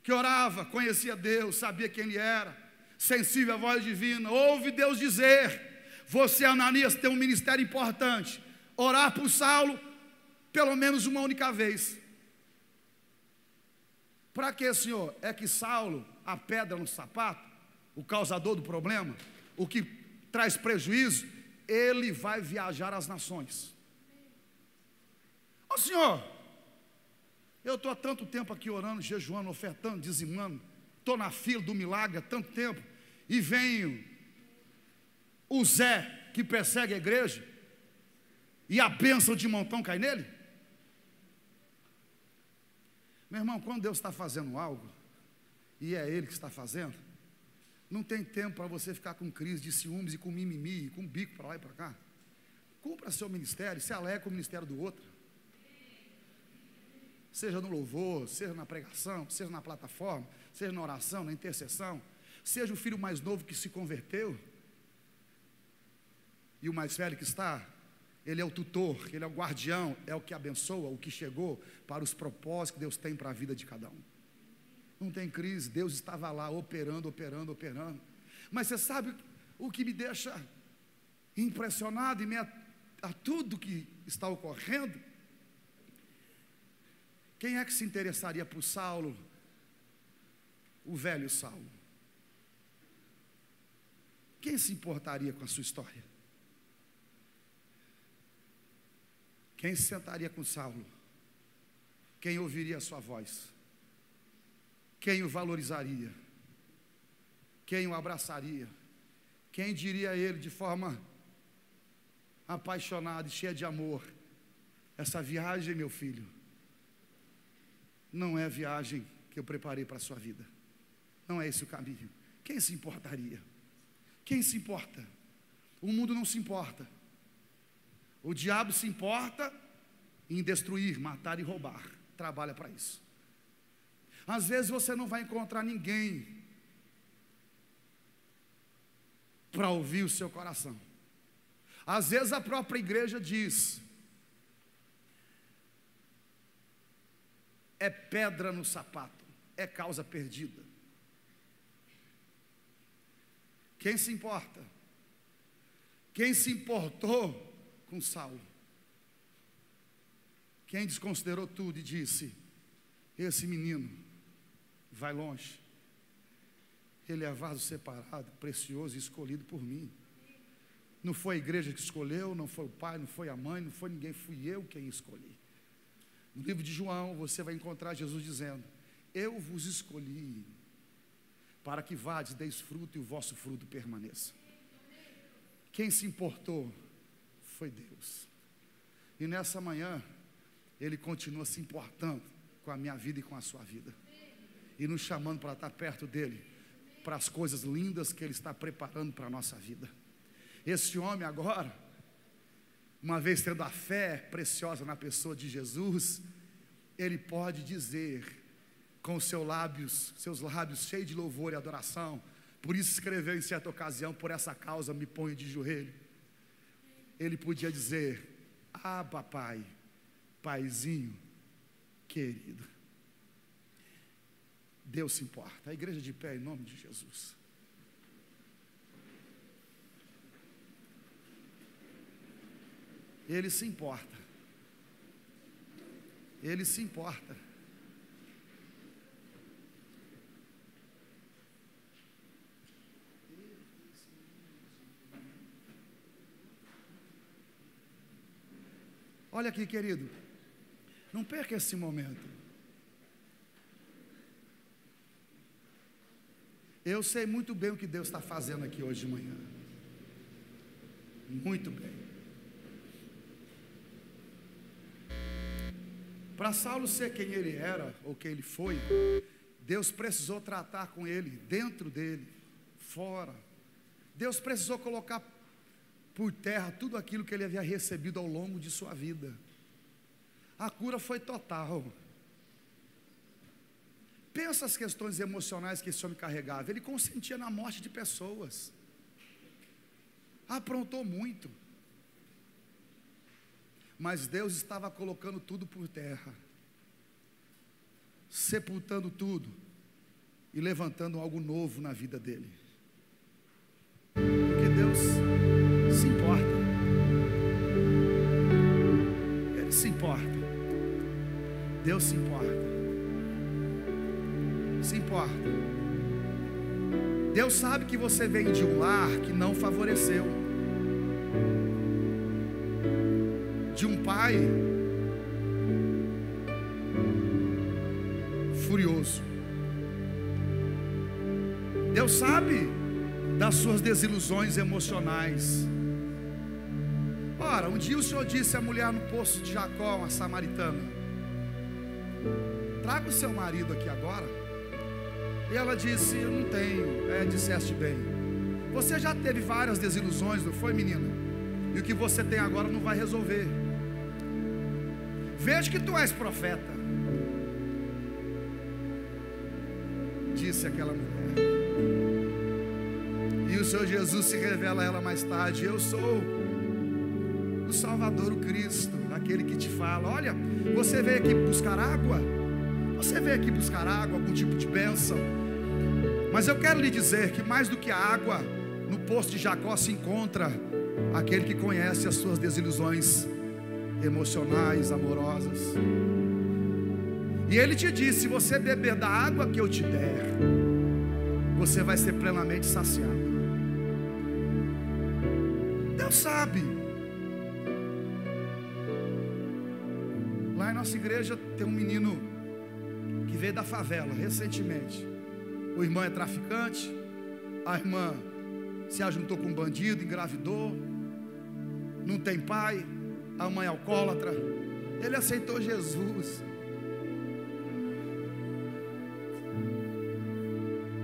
que orava, conhecia Deus, sabia quem ele era, sensível à voz divina, ouve Deus dizer: você, Ananias, tem um ministério importante, orar por Saulo pelo menos uma única vez. Para quê, Senhor? É que Saulo, a pedra no sapato, o causador do problema, o que traz prejuízo, ele vai viajar às nações. Ó Senhor, eu estou há tanto tempo aqui orando, jejuando, ofertando, dizimando, estou na fila do milagre há tanto tempo, e vem o Zé, que persegue a igreja, e a bênção de montão cai nele. Meu irmão, quando Deus está fazendo algo, e é Ele que está fazendo, não tem tempo para você ficar com crise de ciúmes e com mimimi, e com bico para lá e para cá. Cumpra seu ministério, se alegre com o ministério do outro, seja no louvor, seja na pregação, seja na plataforma, seja na oração, na intercessão, seja o filho mais novo que se converteu, e o mais velho que está, ele é o tutor, ele é o guardião, é o que abençoa, o que chegou para os propósitos que Deus tem para a vida de cada um. Não tem crise, Deus estava lá operando. Mas você sabe o que me deixa impressionado em meio a tudo que está ocorrendo? Quem é que se interessaria por Saulo o velho Saulo. Quem se importaria com a sua história? Quem se sentaria com Saulo? Quem ouviria a sua voz? Quem o valorizaria? Quem o abraçaria? Quem diria a ele de forma apaixonada e cheia de amor: essa viagem, meu filho, não é a viagem que eu preparei para a sua vida, não é esse o caminho. Quem se importaria? Quem se importa? O mundo não se importa. O diabo se importa em destruir, matar e roubar, trabalha para isso. Às vezes você não vai encontrar ninguém para ouvir o seu coração. Às vezes a própria igreja diz: é pedra no sapato, é causa perdida. Quem se importa? Quem se importou com Saulo? Quem desconsiderou tudo e disse: esse menino vai longe, ele é vaso separado, precioso e escolhido por mim. Não foi a igreja que escolheu, não foi o pai, não foi a mãe, não foi ninguém, fui eu quem escolhi. No livro de João você vai encontrar Jesus dizendo: eu vos escolhi para que vades, deis fruto e o vosso fruto permaneça. Quem se importou foi Deus. E nessa manhã Ele continua se importando com a minha vida e com a sua vida, e nos chamando para estar perto dEle, para as coisas lindas que Ele está preparando para a nossa vida. Esse homem agora, uma vez tendo a fé preciosa na pessoa de Jesus, ele pode dizer com seus lábios cheios de louvor e adoração. Por isso escreveu em certa ocasião: por essa causa me ponho de joelho. Ele podia dizer: ah, papai, paizinho querido. Deus se importa. A igreja de pé em nome de Jesus. Ele se importa. Ele se importa. Olha aqui, querido, não perca esse momento. Eu sei muito bem o que Deus está fazendo aqui hoje de manhã. Muito bem. Para Saulo ser quem ele era, ou quem ele foi, Deus precisou tratar com ele, dentro dele, fora. Deus precisou colocar por terra tudo aquilo que ele havia recebido ao longo de sua vida. A cura foi total. Pensa as questões emocionais que esse homem carregava. Ele consentia na morte de pessoas, aprontou muito, mas Deus estava colocando tudo por terra, sepultando tudo e levantando algo novo na vida dele. Porque Deus se importa. Ele se importa. Deus se importa. Se importa. Deus sabe que você vem de um lar que não favoreceu, de um pai furioso. Deus sabe das suas desilusões emocionais. Ora, um dia o Senhor disse à mulher no poço de Jacó, uma samaritana: traga o seu marido aqui agora. E ela disse: eu não tenho. Disseste bem. Você já teve várias desilusões, não foi, menina? E o que você tem agora não vai resolver. Veja que tu és profeta, disse aquela mulher. E o Senhor Jesus se revela a ela mais tarde: eu sou o Salvador, o Cristo, aquele que te fala: olha, você veio aqui buscar água? Você veio aqui buscar água, algum tipo de bênção? Mas eu quero lhe dizer que mais do que a água, no poço de Jacó se encontra aquele que conhece as suas desilusões emocionais, amorosas. E ele te disse: se você beber da água que eu te der, você vai ser plenamente saciado. Deus sabe. Lá em nossa igreja tem um menino que veio da favela recentemente. O irmão é traficante, a irmã se ajuntou com um bandido, engravidou, não tem pai, a mãe é alcoólatra. Ele aceitou Jesus.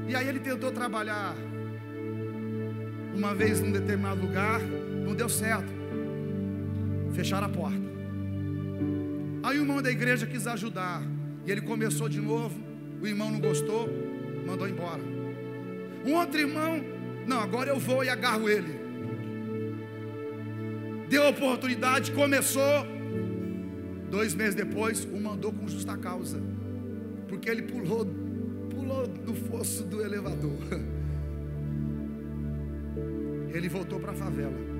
E aí ele tentou trabalhar uma vez num determinado lugar, não deu certo, fecharam a porta. Aí o irmão da igreja quis ajudar, e ele começou de novo. O irmão não gostou, mandou embora. Um outro irmão, não, agora eu vou e agarro ele. Deu oportunidade, começou. 2 meses depois, o mandou com justa causa, porque ele pulou do fosso do elevador. Ele voltou para a favela.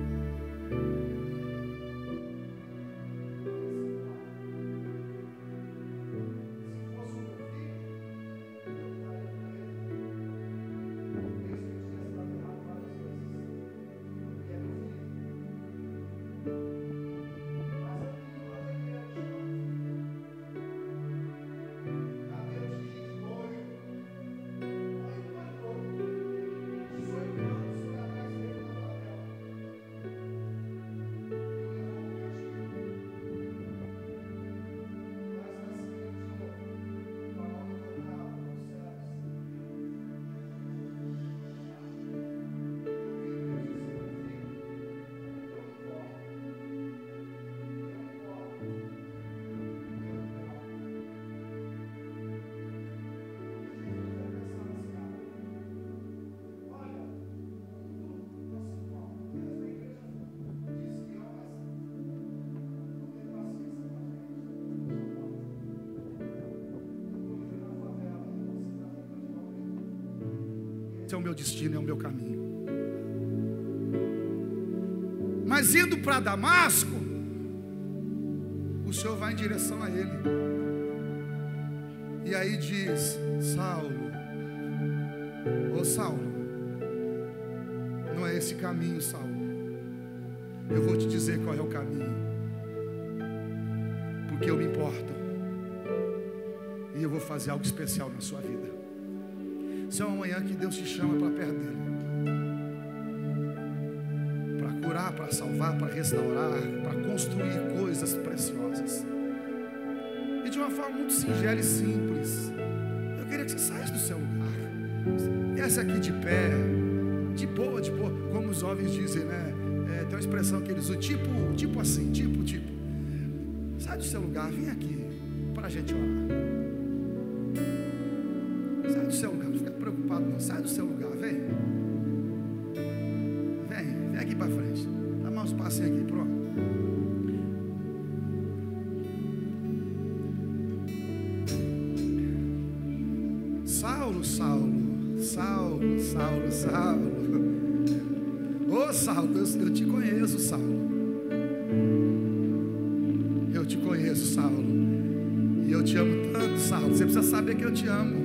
É o meu destino, é o meu caminho. Mas indo para Damasco, o Senhor vai em direção a ele. E aí diz: Saulo, ô Saulo, não é esse caminho, Saulo. Eu vou te dizer qual é o caminho, porque eu me importo, e eu vou fazer algo especial na sua vida. Isso é uma manhã que Deus te chama para perto dele, para curar, para salvar, para restaurar, para construir coisas preciosas, e de uma forma muito singela e simples. Eu queria que você saísse do seu lugar, viesse aqui de pé, de boa, como os jovens dizem, né? Tem uma expressão que eles usam, tipo assim, tipo. Sai do seu lugar, vem aqui para a gente orar. Sai do seu lugar, não fica preocupado não. Sai do seu lugar, vem aqui para frente. Dá mais uns passinhos aqui, pronto. Saulo. Ô Saulo, eu te conheço, Saulo. Eu te conheço, Saulo. E eu te amo tanto, Saulo. Você precisa saber que eu te amo.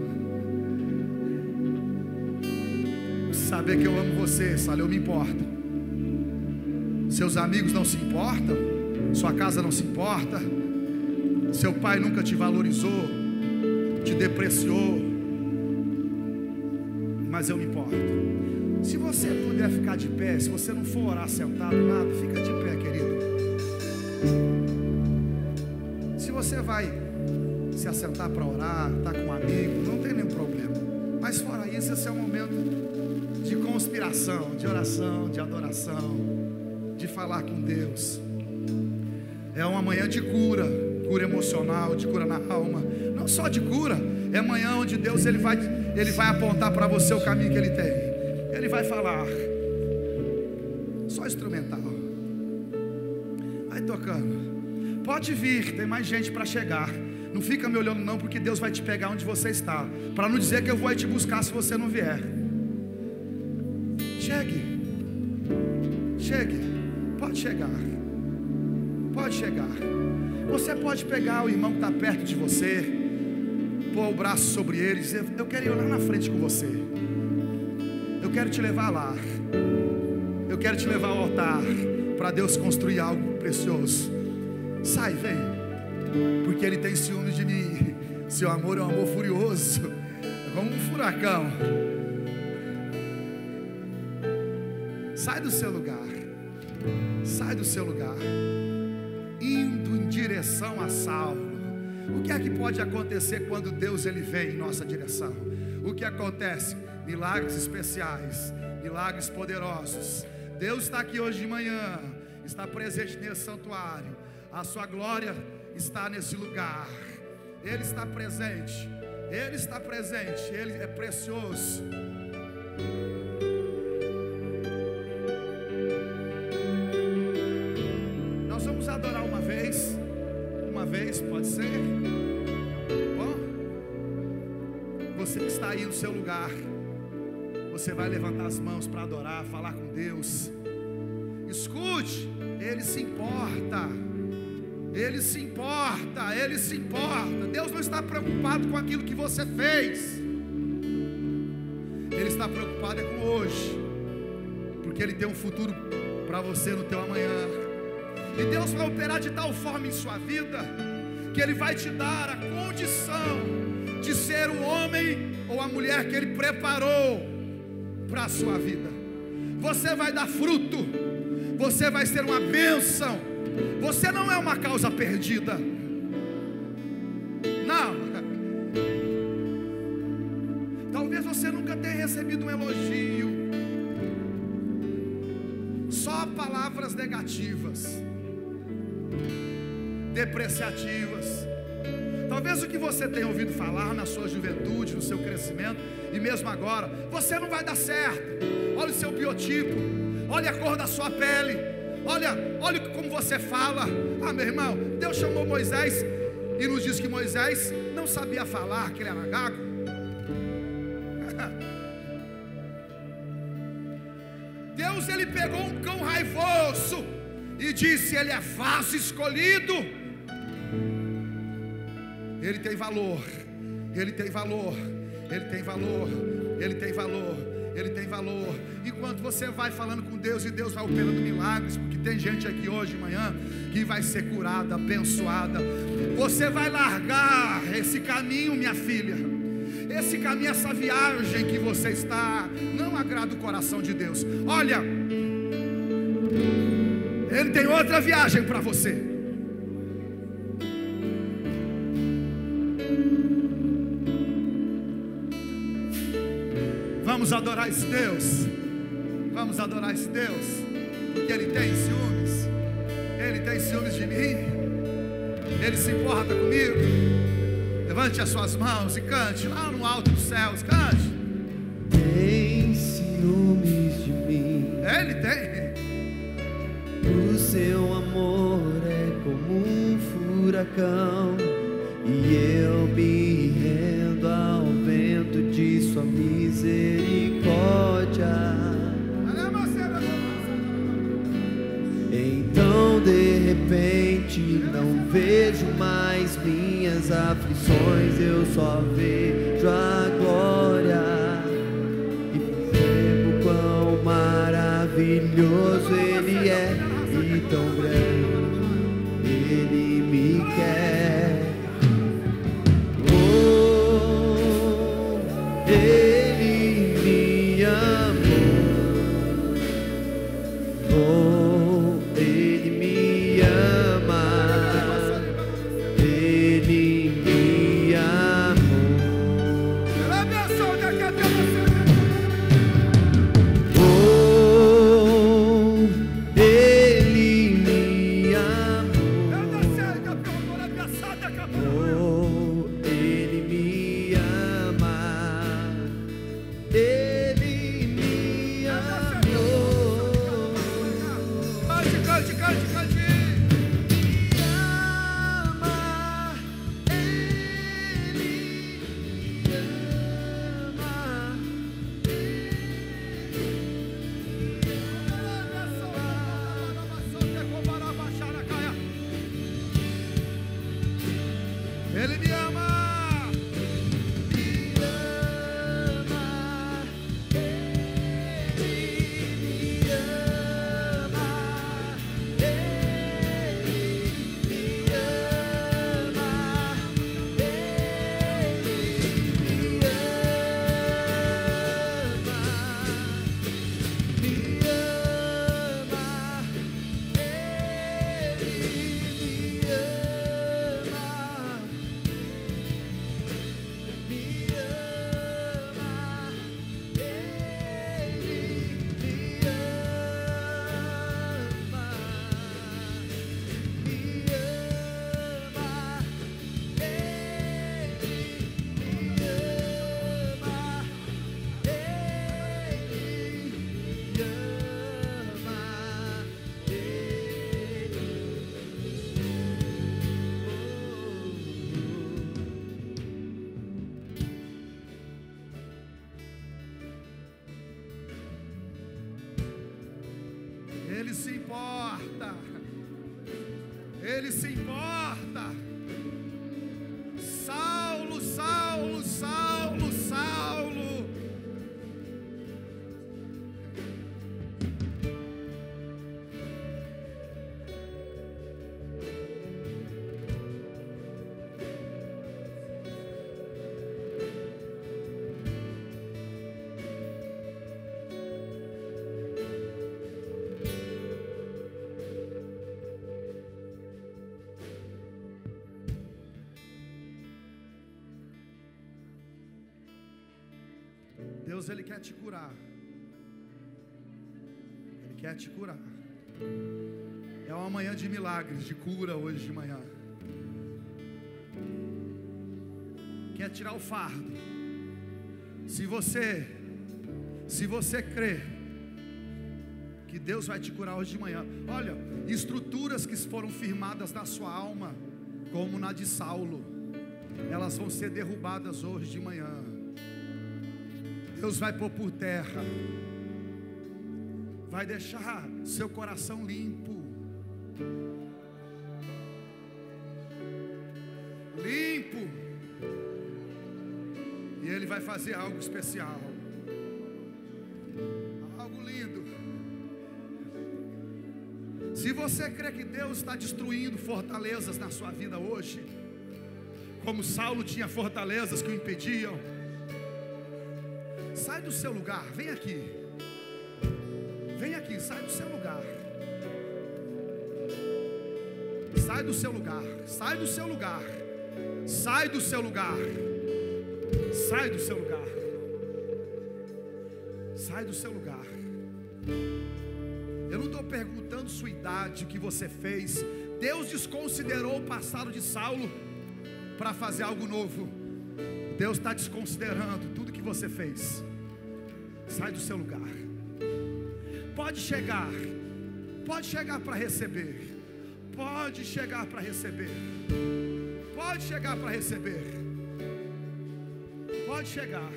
Saber que eu amo você, Saulo, eu me importo. Seus amigos não se importam, sua casa não se importa, seu pai nunca te valorizou, te depreciou, mas eu me importo. Se você puder ficar de pé, se você não for orar sentado, nada, fica de pé, querido. Se você vai se assentar para orar, tá com um amigo, não tem nenhum problema. Mas fora isso, esse é um momento de conspiração, de oração, de adoração, de falar com Deus. É uma manhã de cura emocional, de cura na alma. Não só de cura, é manhã onde Deus ele vai apontar para você o caminho que Ele tem. Ele vai falar. Só instrumental. Vai tocando. Pode vir, tem mais gente para chegar. Não fica me olhando não, porque Deus vai te pegar onde você está, para não dizer que eu vou te buscar se você não vier. Chegue, pode chegar. Você pode pegar o irmão que está perto de você, pôr o braço sobre ele e dizer: eu quero ir lá na frente com você. Eu quero te levar lá. Eu quero te levar ao altar para Deus construir algo precioso. Sai, vem, porque Ele tem ciúmes de mim. Seu amor é um amor furioso, é como um furacão. Sai do seu lugar. Sai do seu lugar, indo em direção a Saulo. O que é que pode acontecer quando Deus ele vem em nossa direção? O que acontece? Milagres especiais, milagres poderosos. Deus está aqui hoje de manhã, está presente nesse santuário. A sua glória está nesse lugar. Ele está presente. Ele está presente. Ele é precioso. Nós vamos adorar uma vez, pode ser? Bom, você que está aí no seu lugar, você vai levantar as mãos para adorar, falar com Deus. Escute, Ele se importa. Ele se importa, Ele se importa. Deus não está preocupado com aquilo que você fez. Ele está preocupado com hoje, porque Ele tem um futuro para você no teu amanhã. E Deus vai operar de tal forma em sua vida, que Ele vai te dar a condição de ser o homem ou a mulher que Ele preparou para a sua vida. Você vai dar fruto, você vai ser uma bênção. Você não é uma causa perdida. Não. Talvez você nunca tenha recebido um elogio, só palavras negativas, depreciativas. Talvez o que você tenha ouvido falar na sua juventude, no seu crescimento, e mesmo agora, você não vai dar certo. Olha o seu biotipo, olha a cor da sua pele, olha como você fala. Ah, meu irmão, Deus chamou Moisés e nos diz que Moisés não sabia falar, que ele era gago. Deus, ele pegou um cão raivoso e disse: ele é vaso escolhido. Ele tem valor, ele tem valor, ele tem valor, ele tem valor, ele tem valor. Enquanto você vai falando com Deus e Deus vai operando milagres, porque tem gente aqui hoje de manhã que vai ser curada, abençoada. Você vai largar esse caminho, minha filha. Esse caminho, essa viagem que você está, não agrada o coração de Deus. Olha, Ele tem outra viagem para você. Vamos adorar esse Deus. Vamos adorar esse Deus, porque Ele tem ciúmes. Ele tem ciúmes de mim. Ele se importa comigo. Levante as suas mãos e cante lá no alto dos céus. Cante. Tem ciúmes de mim. Ele tem. O seu amor é como um furacão, e eu me rendo ao vento de sua misericórdia. Então de repente não vejo mais minhas aflições, eu só vejo a glória e percebo quão maravilhoso Ele é e tão grande Ele me quer. Oh, Ele me amou. Oh, Ele me ama. Ele me amou. Oh, Ele me amou. Oh, Ele me ama. Ele me amou. Cante, cante, cante, cante. Me ama. Ele me ama. Ele me ama. Me ama. Ele se importa. Ele se importa. Saulo, Saulo, Saulo, Saulo. Deus, Ele quer te curar. Ele quer te curar. É uma manhã de milagres, de cura hoje de manhã. Quer tirar o fardo. Se você crê que Deus vai te curar hoje de manhã, olha, estruturas que foram firmadas na sua alma, como na de Saulo, elas vão ser derrubadas hoje de manhã. Deus vai pôr por terra, vai deixar seu coração limpo, limpo, e Ele vai fazer algo especial, algo lindo. Se você crê que Deus está destruindo fortalezas na sua vida hoje, como Saulo tinha fortalezas que o impediam, sai do seu lugar, vem aqui. Vem aqui, sai do seu lugar. Sai do seu lugar, sai do seu lugar. Sai do seu lugar. Sai do seu lugar. Sai do seu lugar. Eu não estou perguntando sua idade, o que você fez. Deus desconsiderou o passado de Saulo para fazer algo novo. Deus está desconsiderando tudo que você fez. Sai do seu lugar. Pode chegar para receber. Pode chegar para receber. Pode chegar para receber. Pode chegar.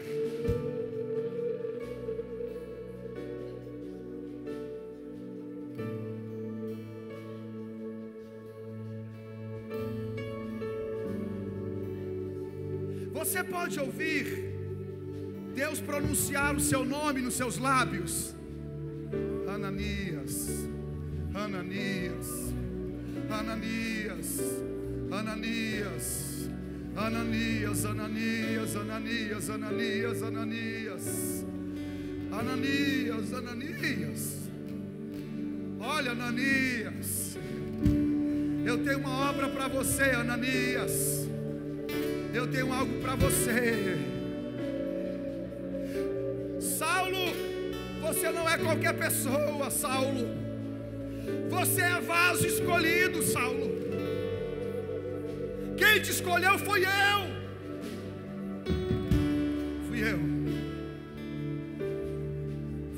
Você pode ouvir Deus pronunciar o seu nome nos seus lábios. Ananias, Ananias, Ananias, Ananias, Ananias, Ananias, Ananias, Ananias, Ananias, Ananias, Ananias. Olha, Ananias, eu tenho uma obra para você, Ananias. Eu tenho algo para você. Saulo, você não é qualquer pessoa, Saulo. Você é vaso escolhido, Saulo. Quem te escolheu foi eu. Fui eu.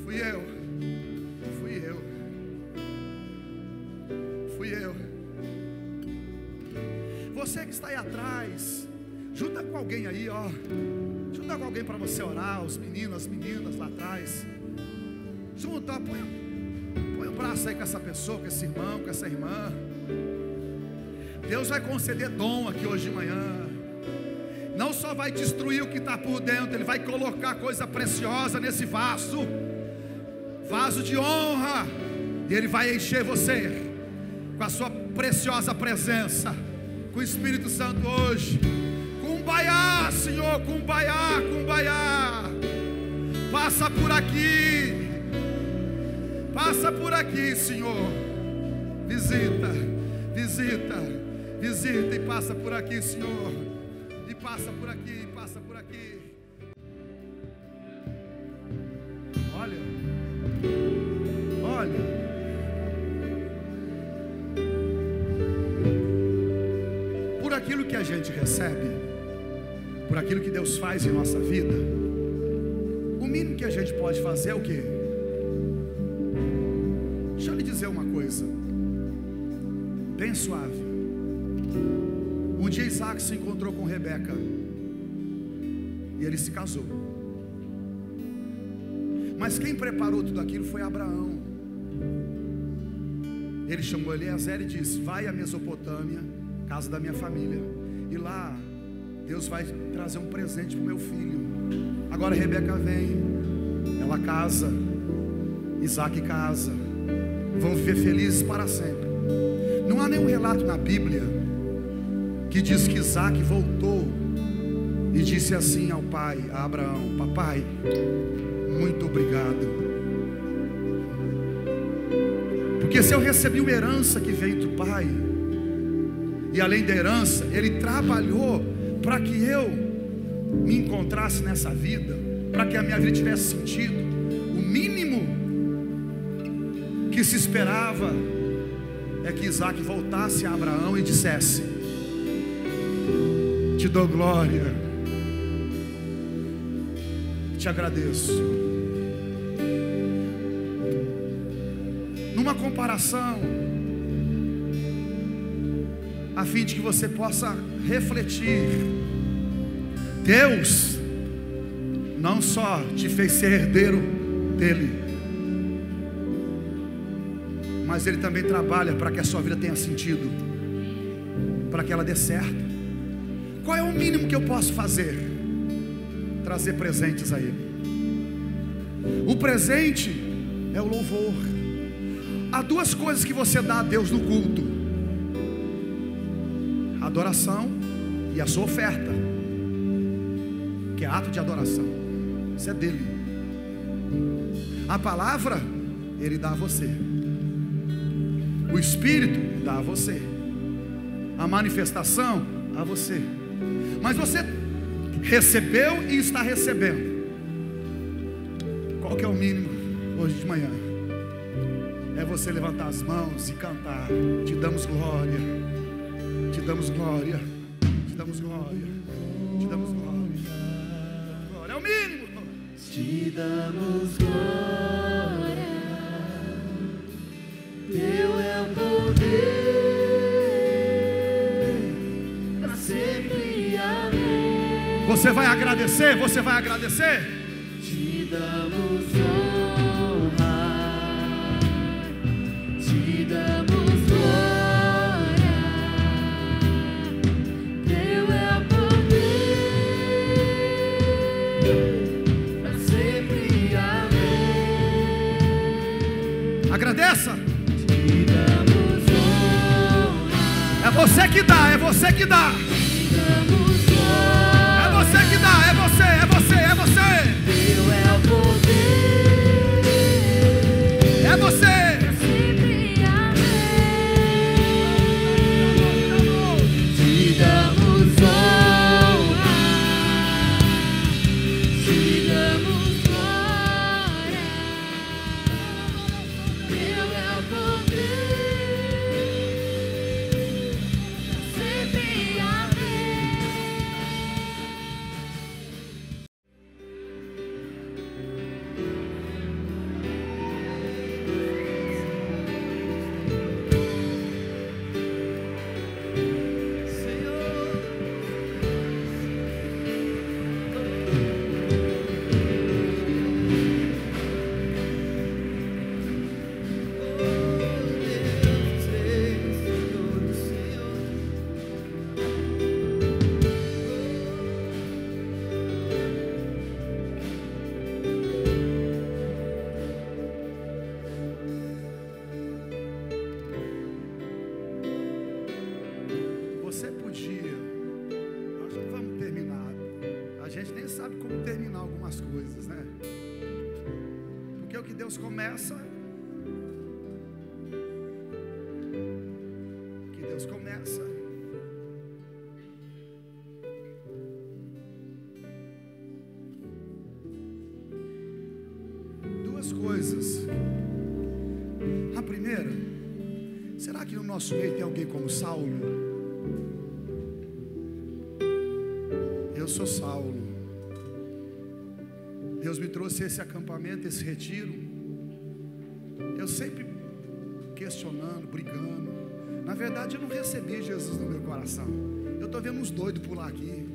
Fui eu. Fui eu. Fui eu. Você que está aí atrás, junta com alguém aí, ó. Junta com alguém para você orar. Os meninos, as meninas lá atrás. Junta, põe o braço aí com essa pessoa, com esse irmão, com essa irmã. Deus vai conceder dom aqui hoje de manhã. Não só vai destruir o que está por dentro, Ele vai colocar coisa preciosa nesse vaso. Vaso de honra. E Ele vai encher você com a sua preciosa presença, com o Espírito Santo hoje. Cumbaiá, Senhor, cumbaiá, cumbaiá. Passa por aqui. Passa por aqui, Senhor. Visita, visita, visita e passa por aqui, Senhor. E passa por aqui, passa por aqui. Olha, olha. Por aquilo que a gente recebe, por aquilo que Deus faz em nossa vida, o mínimo que a gente pode fazer é o quê? Deixa eu lhe dizer uma coisa bem suave. Um dia Isaac se encontrou com Rebeca e ele se casou. Mas quem preparou tudo aquilo foi Abraão. Ele chamou Eliezer e disse: vai à Mesopotâmia, casa da minha família, e lá Deus vai trazer um presente para o meu filho. Agora Rebeca vem, ela casa, Isaac casa, vão viver felizes para sempre. Não há nenhum relato na Bíblia que diz que Isaac voltou e disse assim ao pai, a Abraão: papai, muito obrigado. Porque se eu recebi uma herança que veio do pai, e além da herança, ele trabalhou para que eu me encontrasse nessa vida, para que a minha vida tivesse sentido. O mínimo que se esperava é que Isaac voltasse a Abraão e dissesse: te dou glória, te agradeço. Numa comparação, a fim de que você possa refletir, Deus não só te fez ser herdeiro dele, mas Ele também trabalha para que a sua vida tenha sentido, para que ela dê certo. Qual é o mínimo que eu posso fazer? Trazer presentes a Ele. O presente é o louvor. Há duas coisas que você dá a Deus no culto: a adoração e a sua oferta, que é ato de adoração. Isso é dele. A palavra Ele dá a você, o Espírito dá a você, a manifestação a você. Mas você recebeu e está recebendo. Qual que é o mínimo hoje de manhã? É você levantar as mãos e cantar: te damos glória, te damos glória, te damos glória, te damos glória. Glória é o mínimo. Te damos glória, teu é o poder, pra sempre. Amém. Você vai agradecer? Você vai agradecer? Te damos honra, te damos glória, teu é o poder, pra sempre. Amém. Agradeça. Te damos honra, É você que dá, é você que dá. te damos glória, É você que dá, é você, é você, é você. teu é o poder, É você. pra sempre. Amém. Te damos honra, te damos glória, teu é o poder, pra sempre. Amém. Você podia. Nós já vamos terminar. A gente nem sabe como terminar algumas coisas, né? Porque o que Deus começa, o que Deus começa, duas coisas. A primeira: será que no nosso meio tem alguém como Saulo? Eu sou Saulo. Deus me trouxe esse acampamento, esse retiro. Eu sempre questionando, brigando. Na verdade, eu não recebi Jesus no meu coração. Eu estou vendo uns doidos pular aqui.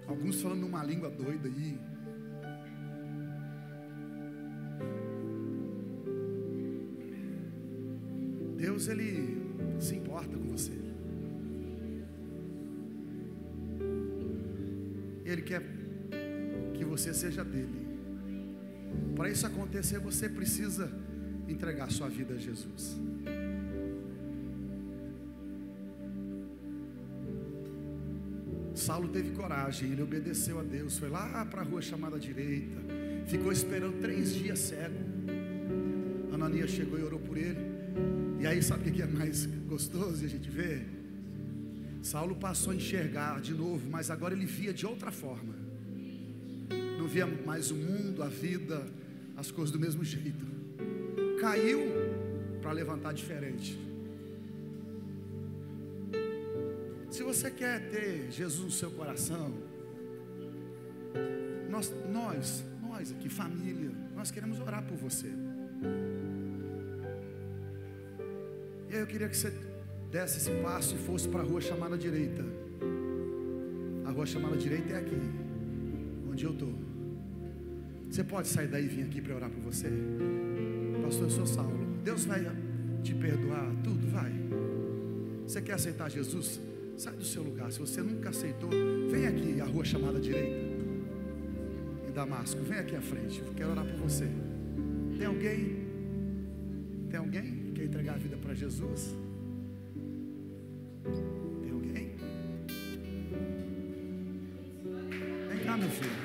Alguns falando numa língua doida aí. Deus, Ele se importa com você. Ele quer que você seja dele. Para isso acontecer, você precisa entregar sua vida a Jesus. Saulo teve coragem, ele obedeceu a Deus, foi lá para a rua chamada direita, ficou esperando 3 dias cego. Ananias chegou e orou por ele. E aí sabe o que é mais gostoso de a gente ver? Saulo passou a enxergar de novo, mas agora ele via de outra forma. Não via mais o mundo, a vida, as coisas do mesmo jeito. Caiu para levantar diferente. Se você quer ter Jesus no seu coração, nós aqui, família, nós queremos orar por você. E aí eu queria que você desse esse passo e fosse para a rua chamada direita. A rua chamada direita é aqui, onde eu estou. Você pode sair daí e vir aqui para orar por você. Pastor, eu sou Saulo. Deus vai te perdoar, tudo vai. Você quer aceitar Jesus? Sai do seu lugar. Se você nunca aceitou, vem aqui, a rua chamada direita, em Damasco. Vem aqui à frente, eu quero orar por você. Tem alguém? Tem alguém que quer entregar a vida para Jesus? Tem alguém? Vem cá, meu filho.